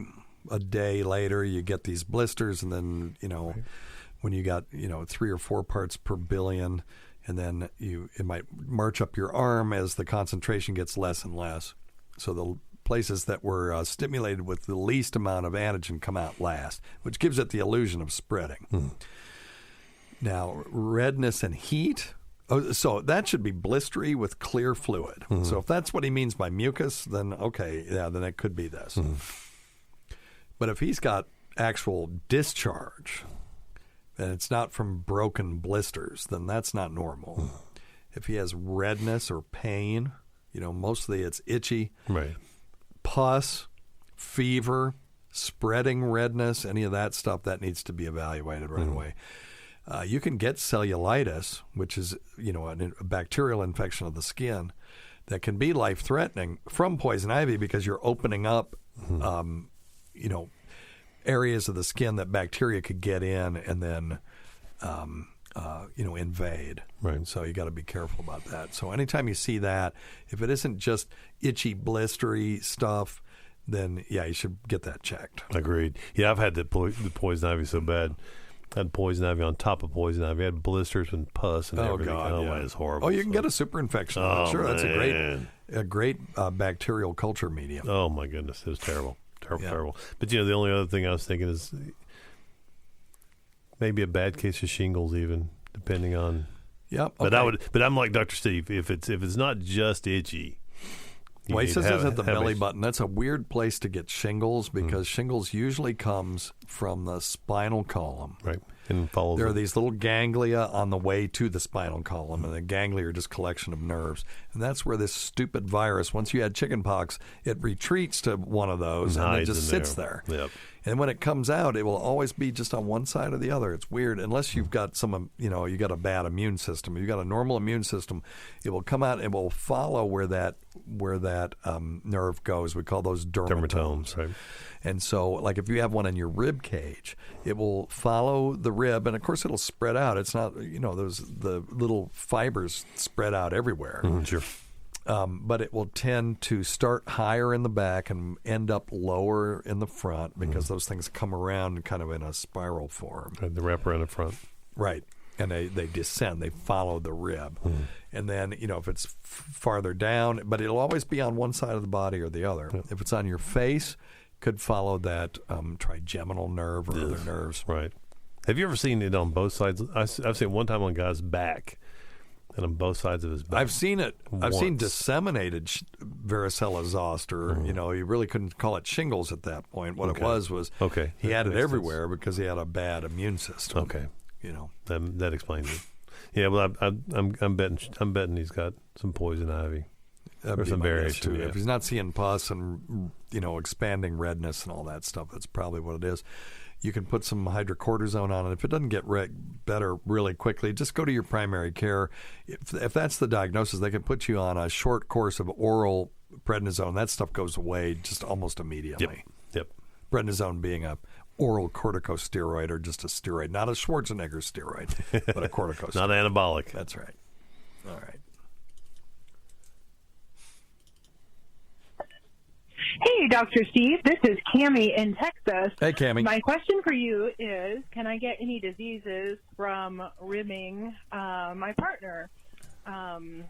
a day later you get these blisters, and then, when you got, 3 or 4 parts per billion, and then it might march up your arm as the concentration gets less and less. So the places that were stimulated with the least amount of antigen come out last, which gives it the illusion of spreading. Now, redness and heat, so that should be blistery with clear fluid. So if that's what he means by mucus, then okay, then it could be this. But if he's got actual discharge, and it's not from broken blisters, then that's not normal. If he has redness or pain, mostly it's itchy. Right. Pus, fever, spreading redness, any of that stuff, that needs to be evaluated right away. You can get cellulitis, which is, a bacterial infection of the skin that can be life-threatening from poison ivy because you're opening up, areas of the skin that bacteria could get in and then, invade. Right. So you got to be careful about that. So anytime you see that, if it isn't just itchy, blistery stuff, then you should get that checked. Agreed. Yeah, I've had the poison ivy so bad. I had poison ivy on top of poison ivy. I had blisters and pus and everything. It's horrible. Oh, you can get a super infection. Sure, that's a great bacterial culture medium. Oh my goodness, it was terrible. Terrible. But the only other thing I was thinking is maybe a bad case of shingles, even depending on. Yep. Okay. But I'm like Dr. Steve. If it's not just itchy. Well, he says it's at the belly button. That's a weird place to get shingles because shingles usually comes from the spinal column. Right. And follows. There are these little ganglia on the way to the spinal column, and the ganglia are just collection of nerves. And that's where this stupid virus, once you had chickenpox, it retreats to one of those and it just sits there. Yep. And when it comes out, it will always be just on one side or the other. It's weird. Unless you've got you got a bad immune system. If you've got a normal immune system, it will come out and it will follow where that nerve goes. We call those dermatomes. Right. And so, like if you have one in your rib cage, it will follow the rib, and of course it'll spread out. It's not, the little fibers spread out everywhere. Sure. But it will tend to start higher in the back and end up lower in the front because those things come around kind of in a spiral form. They wrap around the front. Right. And they descend. They follow the rib. And then, if it's farther down, but it'll always be on one side of the body or the other. If it's on your face, could follow that trigeminal nerve or other nerves. Right. Have you ever seen it on both sides? I've seen it one time on a guy's back. and on both sides of his back. I've seen it. I've seen disseminated varicella zoster. You know, you really couldn't call it shingles at that point. What it was he had it everywhere because he had a bad immune system. Okay, you know that explains it. Yeah, well, I'm betting he's got some poison ivy. Or some variation. If he's not seeing pus and expanding redness and all that stuff, that's probably what it is. You can put some hydrocortisone on it. If it doesn't get better really quickly, just go to your primary care. If that's the diagnosis, they can put you on a short course of oral prednisone. That stuff goes away just almost immediately. Yep. Prednisone being a oral corticosteroid or just a steroid, not a Schwarzenegger steroid, but a corticosteroid. Not anabolic. That's right. All right. Hey, Dr. Steve. This is Cammie in Texas. Hey, Cammie. My question for you is, can I get any diseases from rimming my partner? And,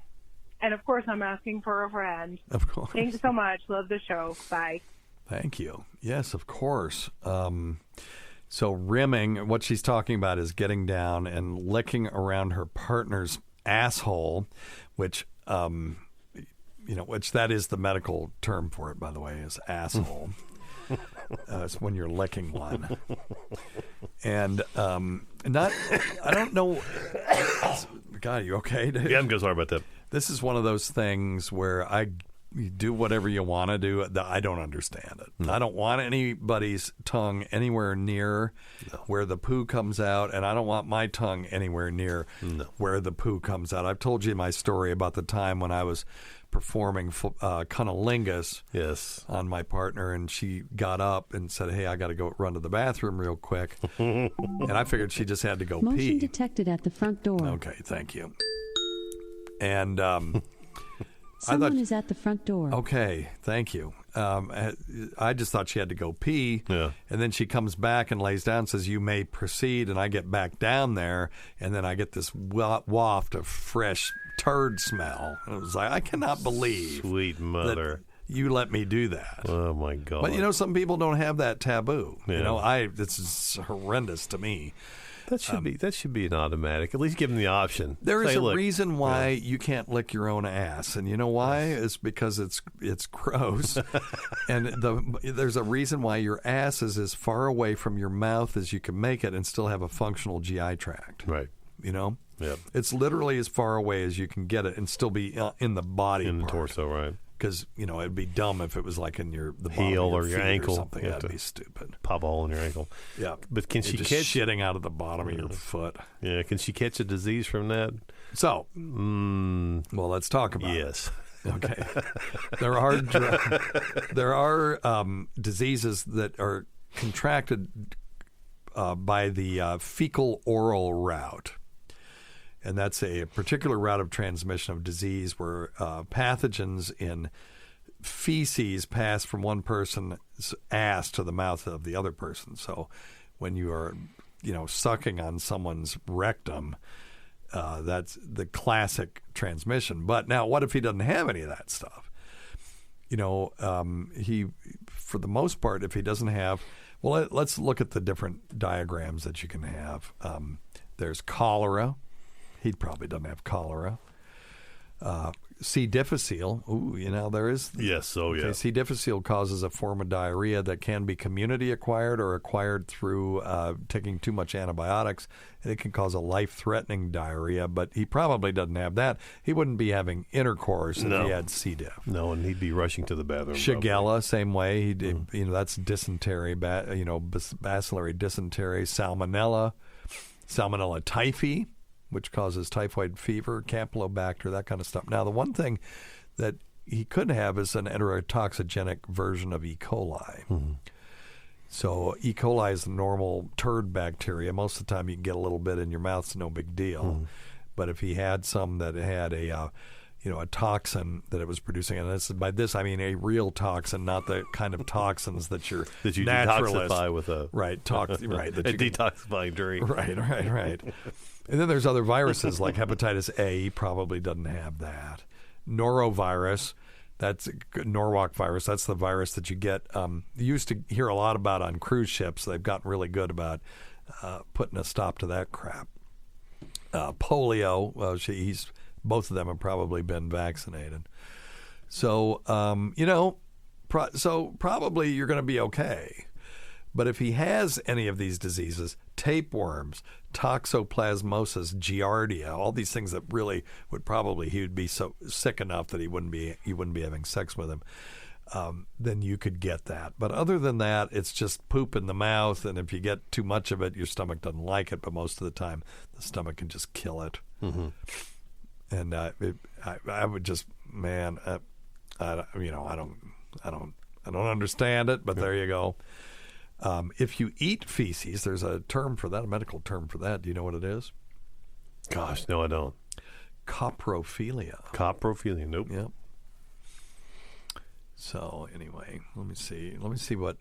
of course, I'm asking for a friend. Of course. Thanks so much. Love the show. Bye. Thank you. Yes, of course. So rimming, what she's talking about is getting down and licking around her partner's asshole, which which that is the medical term for it, by the way, is asshole. It's when you're licking one. And I don't know. God, are you okay? Yeah, I'm good. Sorry about that. This is one of those things where you do whatever you want to do. I don't understand it. No. I don't want anybody's tongue anywhere near where the poo comes out, and I don't want my tongue anywhere near where the poo comes out. I've told you my story about the time when I was performing cunnilingus on my partner, and she got up and said, "Hey, I got to go run to the bathroom real quick." And I figured she just had to go Motion pee. detected at the front door. Okay, thank you. And someone is at the front door. Okay, thank you. I just thought she had to go pee, and then she comes back and lays down and says, "You may proceed," and I get back down there, and then I get this waft of fresh turd smell. And it was like, I cannot believe sweet mother that you let me do that. Oh, my God. But, some people don't have that taboo. Yeah. This is horrendous to me. That should be an automatic. At least give them the option. There is Say, a look, reason why you can't lick your own ass, and you know why? It's because it's gross, and there's a reason why your ass is as far away from your mouth as you can make it, and still have a functional GI tract. Right. Yep. It's literally as far away as you can get it, and still be in the body, in the torso, right? Because it'd be dumb if it was like in the heel or your ankle or something. That'd be stupid. Pop a hole in your ankle. Yeah, but can she just catch shitting out of the bottom of your foot? Yeah, can she catch a disease from that? So, well, let's talk about it. Okay, there are diseases that are contracted by the fecal oral route. And that's a particular route of transmission of disease where pathogens in feces pass from one person's ass to the mouth of the other person. So when you are, sucking on someone's rectum, that's the classic transmission. But now, what if he doesn't have any of that stuff? He, for the most part, if he doesn't have, well, let's look at the different diagrams that you can have. There's cholera. He probably doesn't have cholera. C. difficile. Ooh, there is. Yes. Oh, yeah. C. difficile causes a form of diarrhea that can be community acquired or acquired through taking too much antibiotics. And it can cause a life-threatening diarrhea, but he probably doesn't have that. He wouldn't be having intercourse if he had C. diff. No, and he'd be rushing to the bathroom. Shigella, same way. That's dysentery, bacillary dysentery, salmonella typhi, which causes typhoid fever, Campylobacter, that kind of stuff. Now, the one thing that he could have is an enterotoxigenic version of E. coli. Mm-hmm. So E. coli is the normal turd bacteria. Most of the time you can get a little bit in your mouth, it's no big deal. Mm-hmm. But if he had some that had a toxin that it was producing, and by this I mean a real toxin, not the kind of toxins that you detoxify with a right that a detoxifying drink. Right. And then there's other viruses like hepatitis A. He probably doesn't have that. Norovirus, that's Norwalk virus. That's the virus that you get. You used to hear a lot about on cruise ships. They've gotten really good about putting a stop to that crap. Polio. He's both of them have probably been vaccinated. So, so probably you're going to be okay. But if he has any of these diseases, tapeworms, toxoplasmosis, giardia, all these things that really he would be so sick enough that you wouldn't be having sex with him, then you could get that. But other than that, it's just poop in the mouth, and if you get too much of it, your stomach doesn't like it. But most of the time, the stomach can just kill it. Mm-hmm. And I would just, man, I don't understand it, but there you go. If you eat feces, there's a term for that, a medical term for that. Do you know what it is? Gosh, no, I don't. Coprophilia. Coprophilia, nope. Yep. So anyway, let me see what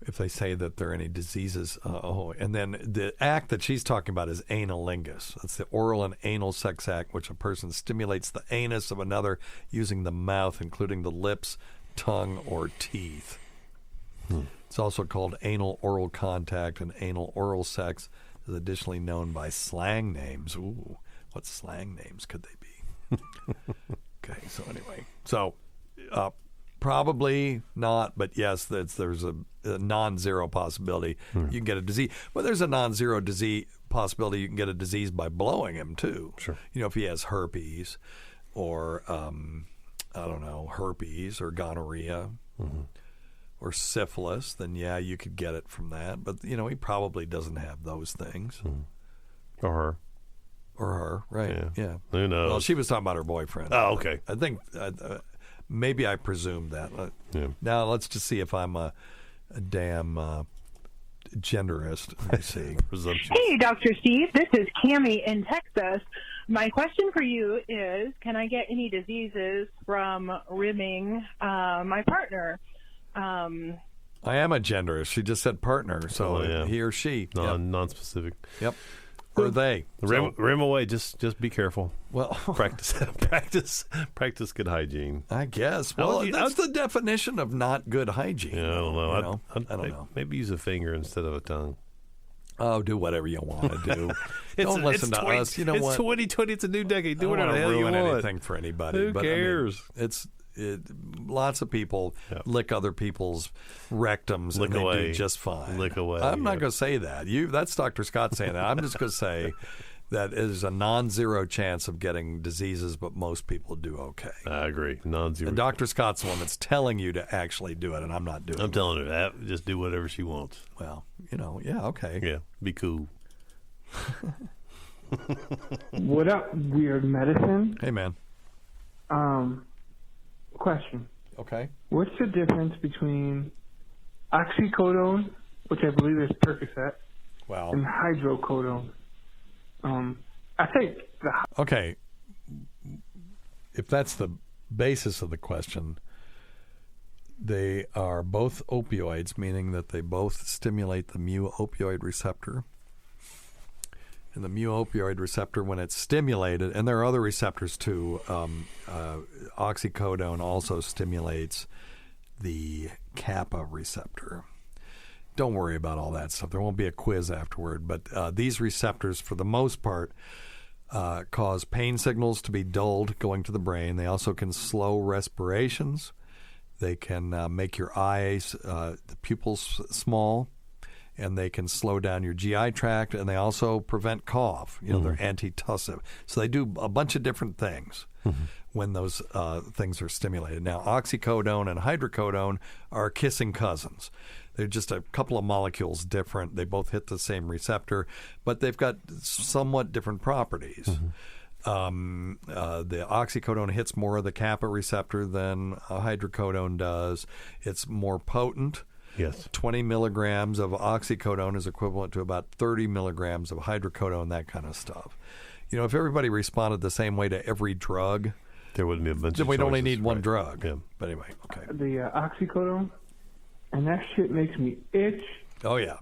if they say that there are any diseases. And then the act that she's talking about is analingus. That's the oral and anal sex act, which a person stimulates the anus of another using the mouth, including the lips, tongue, or teeth. It's also called anal oral contact, and anal oral sex is additionally known by slang names. Ooh, what slang names could they be? Okay, so anyway. Probably not, but yes, there's a non-zero possibility you can get a disease. But there's a non-zero disease possibility you can get a disease by blowing him, too. Sure. If he has herpes or, herpes or gonorrhea. Mm-hmm. Or syphilis, then you could get it from that. But, he probably doesn't have those things. Or her, right. Yeah. Who knows? Well, she was talking about her boyfriend. Oh, okay. I think maybe I presumed that. Now, let's just see if I'm a damn genderist. Let me see. Hey, Dr. Steve. This is Cammie in Texas. My question for you is, can I get any diseases from rimming my partner? I am a genderist. She just said partner, so he or she. Non-specific. Yep. Or they. Rim away. Just be careful. Well, practice good hygiene. I guess. Well, that's the definition of not good hygiene. Yeah, I don't know. I don't know. Maybe use a finger instead of a tongue. Oh, do whatever you want to do. Don't listen to us. You know what? It's 2020. It's a new decade. Do whatever the hell you want. Anything for anybody. Who cares? Lots of people lick other people's rectums and they do just fine. Lick away. I'm not going to say that. That's Dr. Scott saying that. I'm just going to say that is a non-zero chance of getting diseases, but most people do okay. I agree. Non-zero. And Dr. Scott's the one that's telling you to actually do it, and I'm not doing it. I'm telling her that. Just do whatever she wants. Well, okay. Yeah, be cool. What up, weird medicine? Hey, man. Question. Okay. What's the difference between oxycodone, which I believe is Percocet, and hydrocodone? I think okay. If that's the basis of the question, they are both opioids, meaning that they both stimulate the mu-opioid receptor. And the mu-opioid receptor, when it's stimulated, and there are other receptors too, oxycodone also stimulates the kappa receptor. Don't worry about all that stuff. There won't be a quiz afterward. But these receptors, for the most part, cause pain signals to be dulled going to the brain. They also can slow respirations. They can make your eyes, the pupils small. And they can slow down your GI tract, and they also prevent cough. They're antitussive. So they do a bunch of different things when those things are stimulated. Now, oxycodone and hydrocodone are kissing cousins. They're just a couple of molecules different. They both hit the same receptor, but they've got somewhat different properties. The oxycodone hits more of the kappa receptor than hydrocodone does. It's more potent. Yes. 20 milligrams of oxycodone is equivalent to about 30 milligrams of hydrocodone, that kind of stuff. If everybody responded the same way to every drug, there wouldn't be a bunch of then we'd only need one right. drug. Yeah. But anyway, okay. The oxycodone, and that shit makes me itch. Oh, yeah.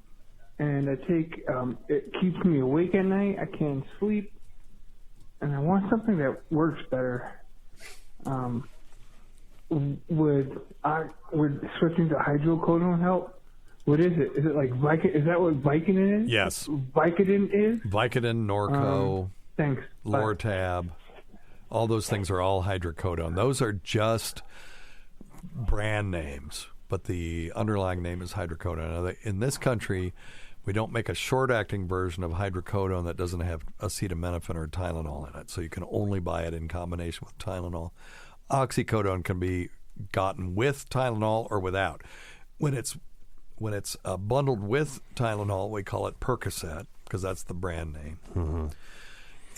And I take, it keeps me awake at night. I can't sleep. And I want something that works better. Would switching to hydrocodone help? What is it? Is it like Vicodin? Is that what Vicodin is? Yes. Vicodin is? Vicodin, Norco. Thanks. Bye. Lortab, all those things are all hydrocodone. Those are just brand names, but the underlying name is hydrocodone. Now, in this country, we don't make a short-acting version of hydrocodone that doesn't have acetaminophen or Tylenol in it, so you can only buy it in combination with Tylenol. Oxycodone can be gotten with Tylenol or without. When it's bundled with Tylenol, we call it Percocet because that's the brand name. Mm-hmm.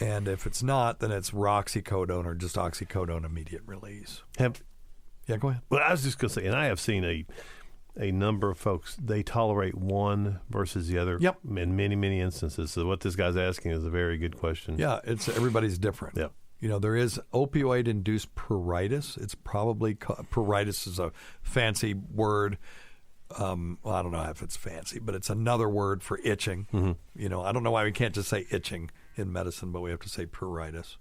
And if it's not, then it's Roxycodone or just oxycodone immediate release. Yeah, go ahead. Well, I was just going to say, and I have seen a number of folks, they tolerate one versus the other in many, many instances. So what this guy's asking is a very good question. Yeah, everybody's different. Yeah. You know, there is opioid-induced pruritus. It's probably pruritus is a fancy word. Well, I don't know if it's fancy, but it's another word for itching. Mm-hmm. You know, I don't know why we can't just say itching in medicine, but we have to say pruritus.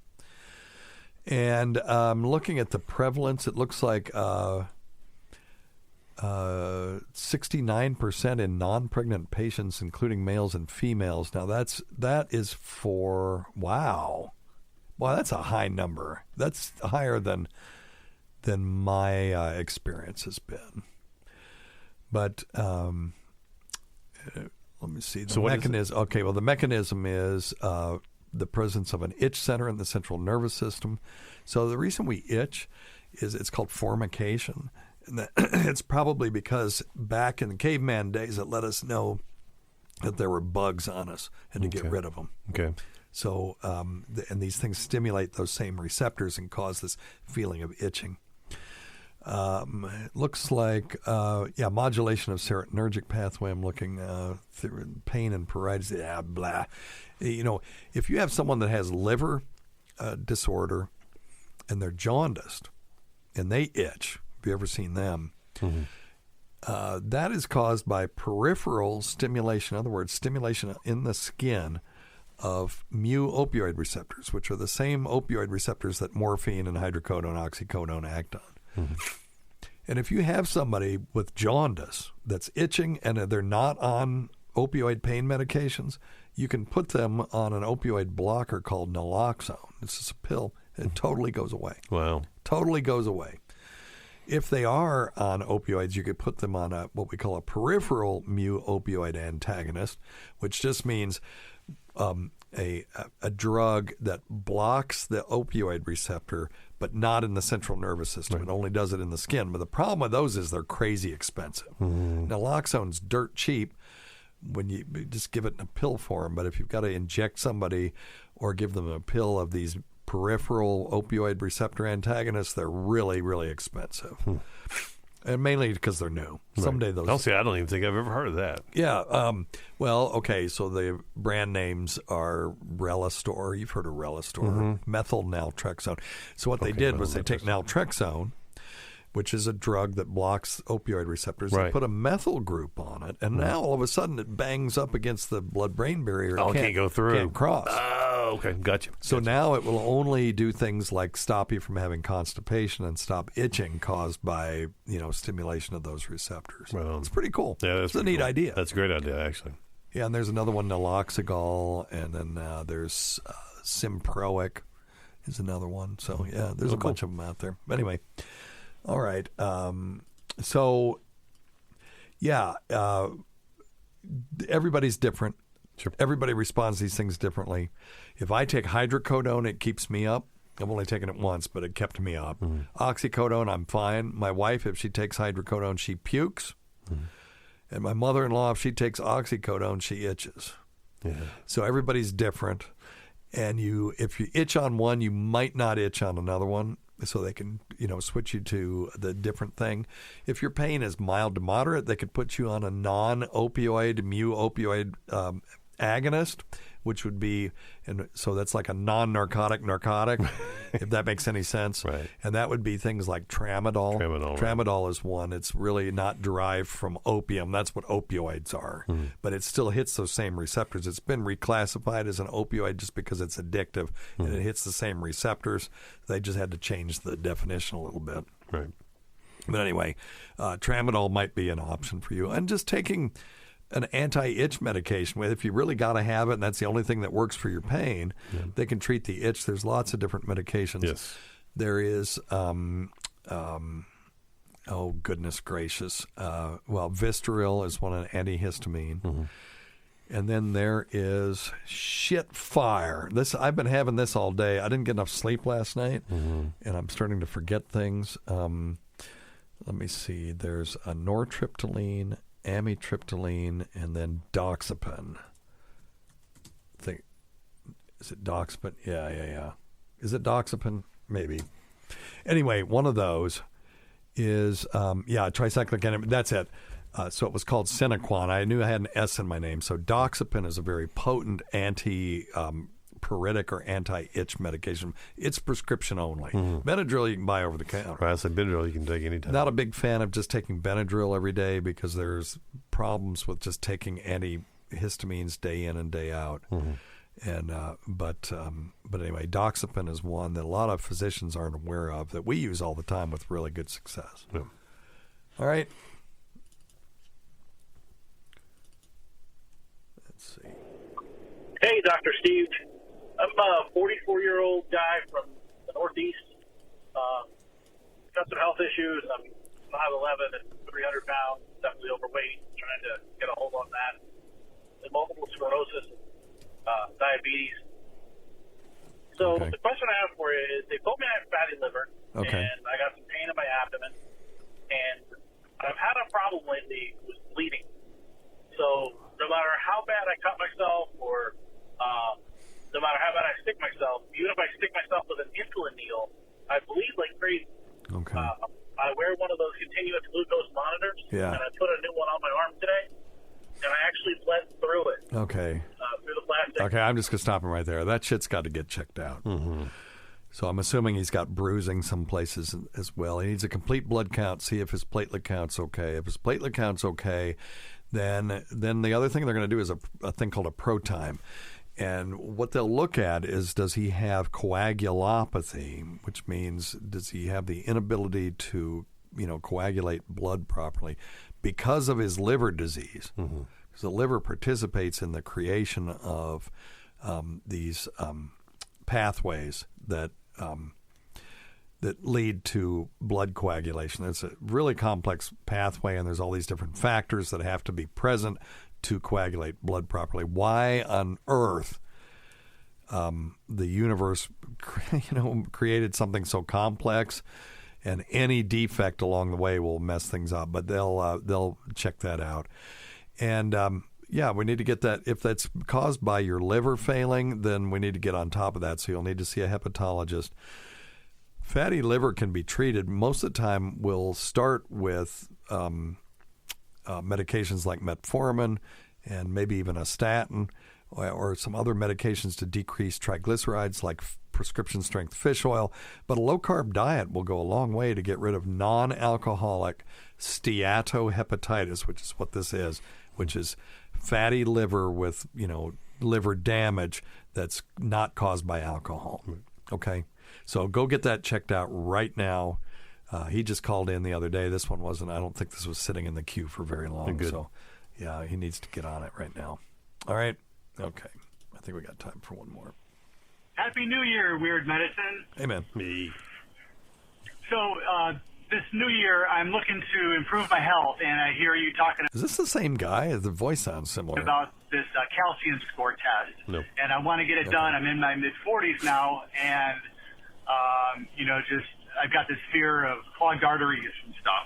And looking at the prevalence, it looks like 69% in non-pregnant patients, including males and females. Now that is for wow, that's a high number. That's higher than my experience has been. But let me see. The mechanism. Okay, well, the mechanism is the presence of an itch center in the central nervous system. So the reason we itch is it's called formication. And it's probably because back in the caveman days, it let us know that there were bugs on us and to get rid of them. Okay. So, and these things stimulate those same receptors and cause this feeling of itching. It looks like, modulation of serotonergic pathway. I'm looking through pain and pruritus. Yeah, blah. You know, if you have someone that has liver disorder and they're jaundiced and they itch, have you ever seen them? Mm-hmm. That is caused by peripheral stimulation. In other words, stimulation in the skin of mu-opioid receptors, which are the same opioid receptors that morphine and hydrocodone, oxycodone act on. Mm-hmm. And if you have somebody with jaundice that's itching and they're not on opioid pain medications, you can put them on an opioid blocker called naloxone. It's just a pill. It totally goes away. Wow. Totally goes away. If they are on opioids, you could put them on what we call a peripheral mu-opioid antagonist, which just means a drug that blocks the opioid receptor, but not in the central nervous system. Right. It only does it in the skin. But the problem with those is they're crazy expensive. Mm. Naloxone's dirt cheap when you just give it in a pill form. But if you've got to inject somebody or give them a pill of these peripheral opioid receptor antagonists, they're really, really expensive. And mainly because they're new. Someday those... I don't even think I've ever heard of that. Yeah. Well, okay, so the brand names are Relistor. You've heard of Relistor. Mm-hmm. Methyl naltrexone. So what they did was they take naltrexone, which is a drug that blocks opioid receptors, and put a methyl group on it, and now all of a sudden it bangs up against the blood-brain barrier. Oh, it can't go through. Can't cross. Oh, okay. Gotcha. So now it will only do things like stop you from having constipation and stop itching caused by, stimulation of those receptors. It's pretty cool. Yeah, it's a neat idea. That's a great idea, actually. Yeah, and there's another one, naloxegol, and then there's Simproic is another one. So, yeah, there's a bunch of them out there. But anyway, all right. Everybody's different. Sure. Everybody responds to these things differently. If I take hydrocodone, it keeps me up. I've only taken it once, but it kept me up. Mm-hmm. Oxycodone, I'm fine. My wife, if she takes hydrocodone, she pukes. Mm-hmm. And my mother-in-law, if she takes oxycodone, she itches. Yeah. So everybody's different. And if you itch on one, you might not itch on another one. So they can, switch you to the different thing. If your pain is mild to moderate, they could put you on a non-opioid, mu-opioid agonist, which would be, and so that's like a non-narcotic, if that makes any sense. Right. And that would be things like tramadol. Tramadol is one. It's really not derived from opium. That's what opioids are. Mm-hmm. But it still hits those same receptors. It's been reclassified as an opioid just because it's addictive, and it hits the same receptors. They just had to change the definition a little bit. Right. But anyway, tramadol might be an option for you. And just taking an anti-itch medication. If you really got to have it and that's the only thing that works for your pain, they can treat the itch. There's lots of different medications. Yes. There is, oh, goodness gracious. Vistaril is an antihistamine. Mm-hmm. And then there is Shitfire. I've been having this all day. I didn't get enough sleep last night, and I'm starting to forget things. Let me see. There's a nortriptyline, amitriptyline, and then doxepin. Is it doxepin? Yeah. Is it doxepin? Maybe. Anyway, one of those is, tricyclic antibiotic. That's it. So it was called Sinequan. I knew I had an S in my name. So doxepin is a very potent anti-pruritic or anti-itch medication. It's prescription only. Benadryl you can buy over the counter. Right, so Benadryl you can take anytime. Not a big fan of just taking Benadryl every day because there's problems with just taking antihistamines day in and day out. And but anyway, doxepin is one that a lot of physicians aren't aware of that we use all the time with really good success. Yeah. All right. Let's see. Hey, Dr. Steve. I'm a 44-year-old guy from the Northeast. Got some health issues. I'm 5'11" and 300 pounds, definitely overweight, trying to get a hold on that. And multiple sclerosis, diabetes. So the question I have for you is, they told me I have fatty liver, and I got some pain in my abdomen, and I've had a problem lately with bleeding. So no matter how bad I cut myself or no matter how bad I stick myself, even if I stick myself with an insulin needle, I bleed like crazy. I wear one of those continuous glucose monitors, and I put a new one on my arm today, and I actually bled through it. Through the plastic. Okay, I'm just going to stop him right there. That shit's got to get checked out. So I'm assuming he's got bruising some places as well. He needs a complete blood count, see if his platelet count's okay. If his platelet count's okay, then the other thing they're going to do is a thing called a ProTime. And what they'll look at is, does he have coagulopathy, which means does he have the inability to, coagulate blood properly because of his liver disease? Because the liver participates in the creation of these pathways that lead to blood coagulation. It's a really complex pathway, and there's all these different factors that have to be present to coagulate blood properly. Why on earth the universe, created something so complex, and any defect along the way will mess things up? But they'll check that out, and we need to get that. If that's caused by your liver failing, then we need to get on top of that. So you'll need to see a hepatologist. Fatty liver can be treated. Most of the time, we'll start with medications like metformin and maybe even a statin or some other medications to decrease triglycerides like prescription strength fish oil. But a low-carb diet will go a long way to get rid of non-alcoholic steatohepatitis, which is what this is, which is fatty liver with, liver damage that's not caused by alcohol. Okay? So go get that checked out right now. He just called in the other day. This one wasn't. I don't think this was sitting in the queue for very long. Good. So, he needs to get on it right now. All right. Okay. I think we got time for one more. Happy New Year, Weird Medicine. Amen. Me. So, this new year, I'm looking to improve my health, and I hear you talking Is this the same guy? The voice sounds similar. about this calcium score test. No. And I want to get it done. I'm in my mid-40s now, and, I've got this fear of clogged arteries and stuff.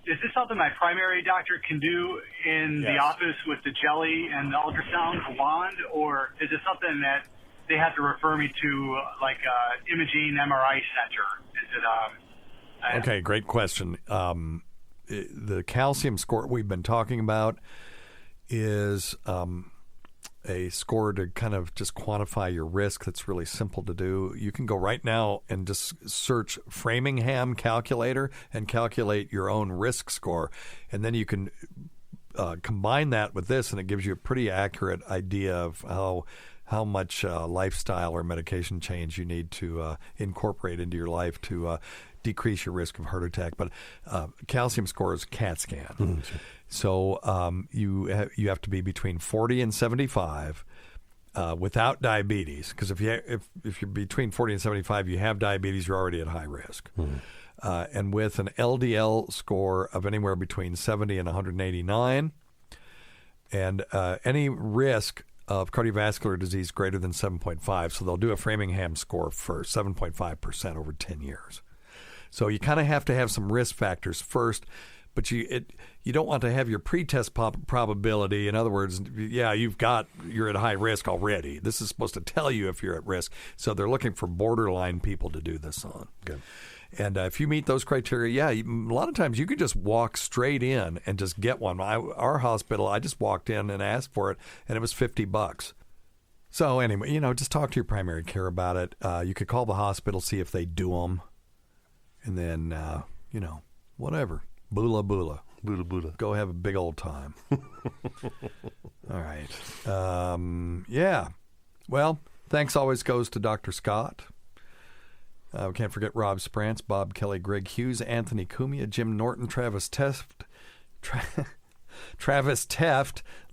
Is this something my primary doctor can do in the office with the jelly and the ultrasound wand, or is it something that they have to refer me to, like imaging MRI center? Is it? Okay, great question. The calcium score we've been talking about is a score to kind of just quantify your risk. That's really simple to do. You can go right now and just search Framingham calculator and calculate your own risk score. And then you can combine that with this, and it gives you a pretty accurate idea of how much lifestyle or medication change you need to incorporate into your life to decrease your risk of heart attack. But calcium score is CAT scan. Sure. So you have to be between 40 and 75 without diabetes. Because if you're between 40 and 75, you have diabetes, you're already at high risk. And with an LDL score of anywhere between 70 and 189, and any risk of cardiovascular disease greater than 7.5. So they'll do a Framingham score for 7.5% over 10 years. So you kind of have to have some risk factors first, but you don't want to have your pretest probability. In other words, you're at high risk already. This is supposed to tell you if you're at risk. So they're looking for borderline people to do this on. Good. And if you meet those criteria, a lot of times you could just walk straight in and just get one. Our hospital, I just walked in and asked for it, and it was $50. So anyway, just talk to your primary care about it. You could call the hospital, see if they do them, and then, whatever. Bula bula. Bula bula. Go have a big old time. All right. Well, thanks always goes to Dr. Scott. We can't forget Rob Sprance, Bob Kelly, Greg Hughes, Anthony Cumia, Jim Norton, Travis Teft,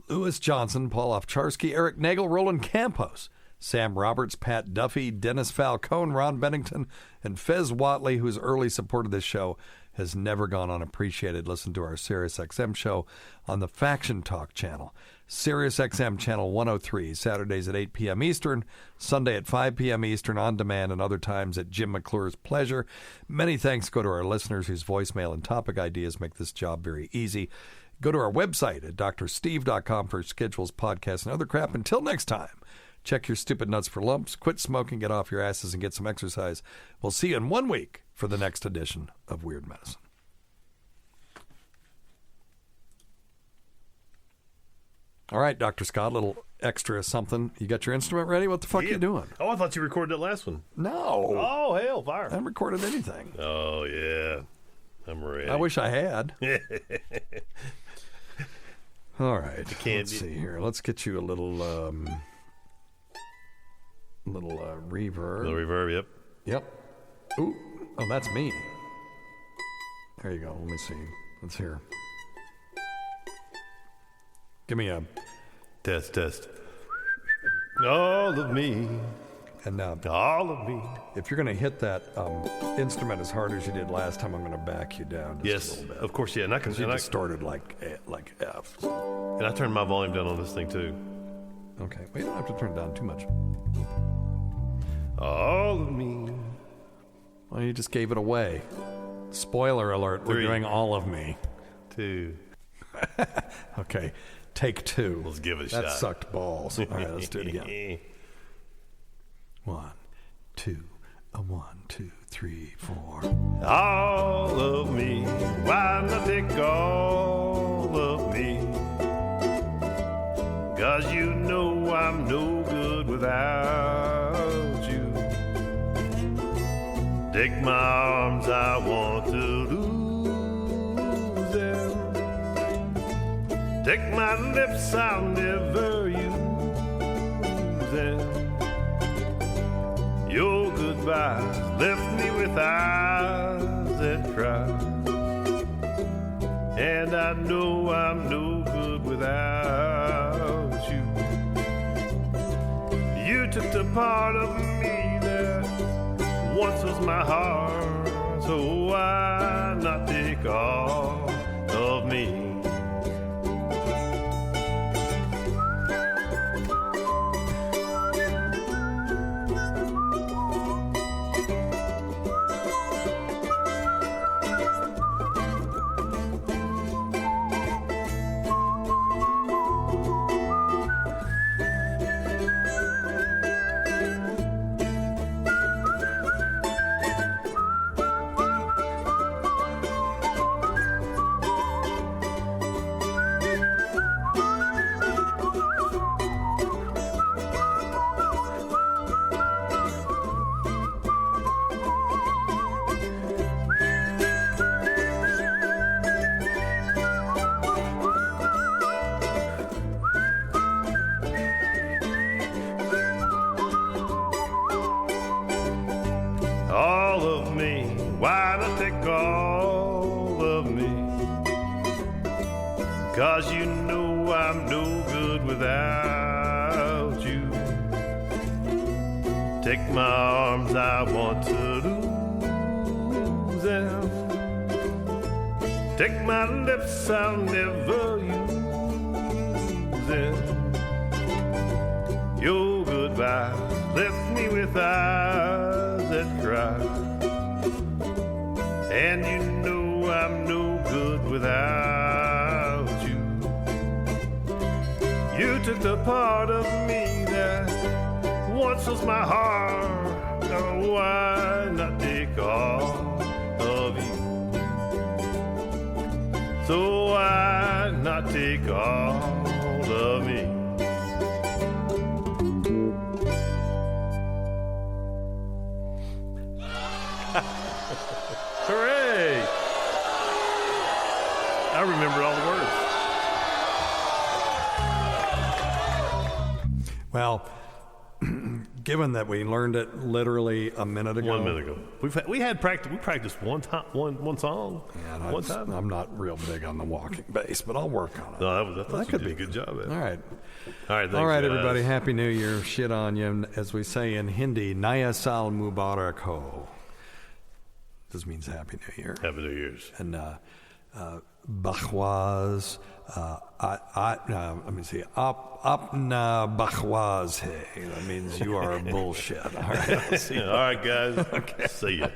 Louis Johnson, Paul Ovcharski, Eric Nagel, Roland Campos, Sam Roberts, Pat Duffy, Dennis Falcone, Ron Bennington, and Fez Watley, whose early support of this show has never gone unappreciated. Listen to our SiriusXM show on the Faction Talk channel. SiriusXM channel 103, Saturdays at 8 p.m. Eastern, Sunday at 5 p.m. Eastern, on demand, and other times at Jim McClure's pleasure. Many thanks go to our listeners whose voicemail and topic ideas make this job very easy. Go to our website at drsteve.com for schedules, podcasts, and other crap. Until next time, check your stupid nuts for lumps, quit smoking, get off your asses, and get some exercise. We'll see you in 1 week for the next edition of Weird Medicine. All right, Dr. Scott, a little extra something. You got your instrument ready? What the fuck are you doing? Oh, I thought you recorded that last one. No. Oh, hell, fire. I haven't recorded anything. Oh, yeah. I'm ready. I wish I had. All right. Let's see here. Let's get you a little reverb. Little reverb, yep. Yep. Ooh. Oh, that's me. There you go. Let me see. Let's hear. Give me a test. All of me. And all of me. If you're going to hit that instrument as hard as you did last time, I'm going to back you down just a little bit. Of course, yeah. And I can. You distorted like F. And I turned my volume down on this thing too. Okay. Well, you don't have to turn it down too much. All of me. Well, you just gave it away. Spoiler alert, we're doing all of me. 2. Okay, take 2. Let's give it a shot. That shot. sucked balls. All right, let's do it again. 1, 2, 1, 2, 3, 4. All of me. Why not take all of me? 'Cause you know I'm no good without you. Take my arms, I want to lose them. Take my lips, I'll never use them. Your goodbyes left me with eyes that cry. And I know I'm no good without you. You took the part of me that once was my heart, so why not take all of me? all of me. 'Cause you know I'm no good without you. Take my arms, I want to lose them. Take my lips, I'll never use them. Your goodbye left me with eyes that cry. And you know I'm no good without you. You took the part of me that once was my heart. Now why not take all of you? So why not take all of me? Hooray! I remember all the words. Well, given that we learned it literally a minute ago. 1 minute ago. We practiced one song. Yeah, one time. I'm not real big on the walking bass, but I'll work on it. No, that could be a good job. All right. All right, thanks, all right, guys. everybody. Happy New Year. Shit on you. As we say in Hindi, Naya Sal Mubarak ho. This means Happy New Year. Happy New Year's. And Bakhwaz, let me see, Apna Bakhwaz hai. That means you are bullshit. All right. All right, guys. Okay. See ya.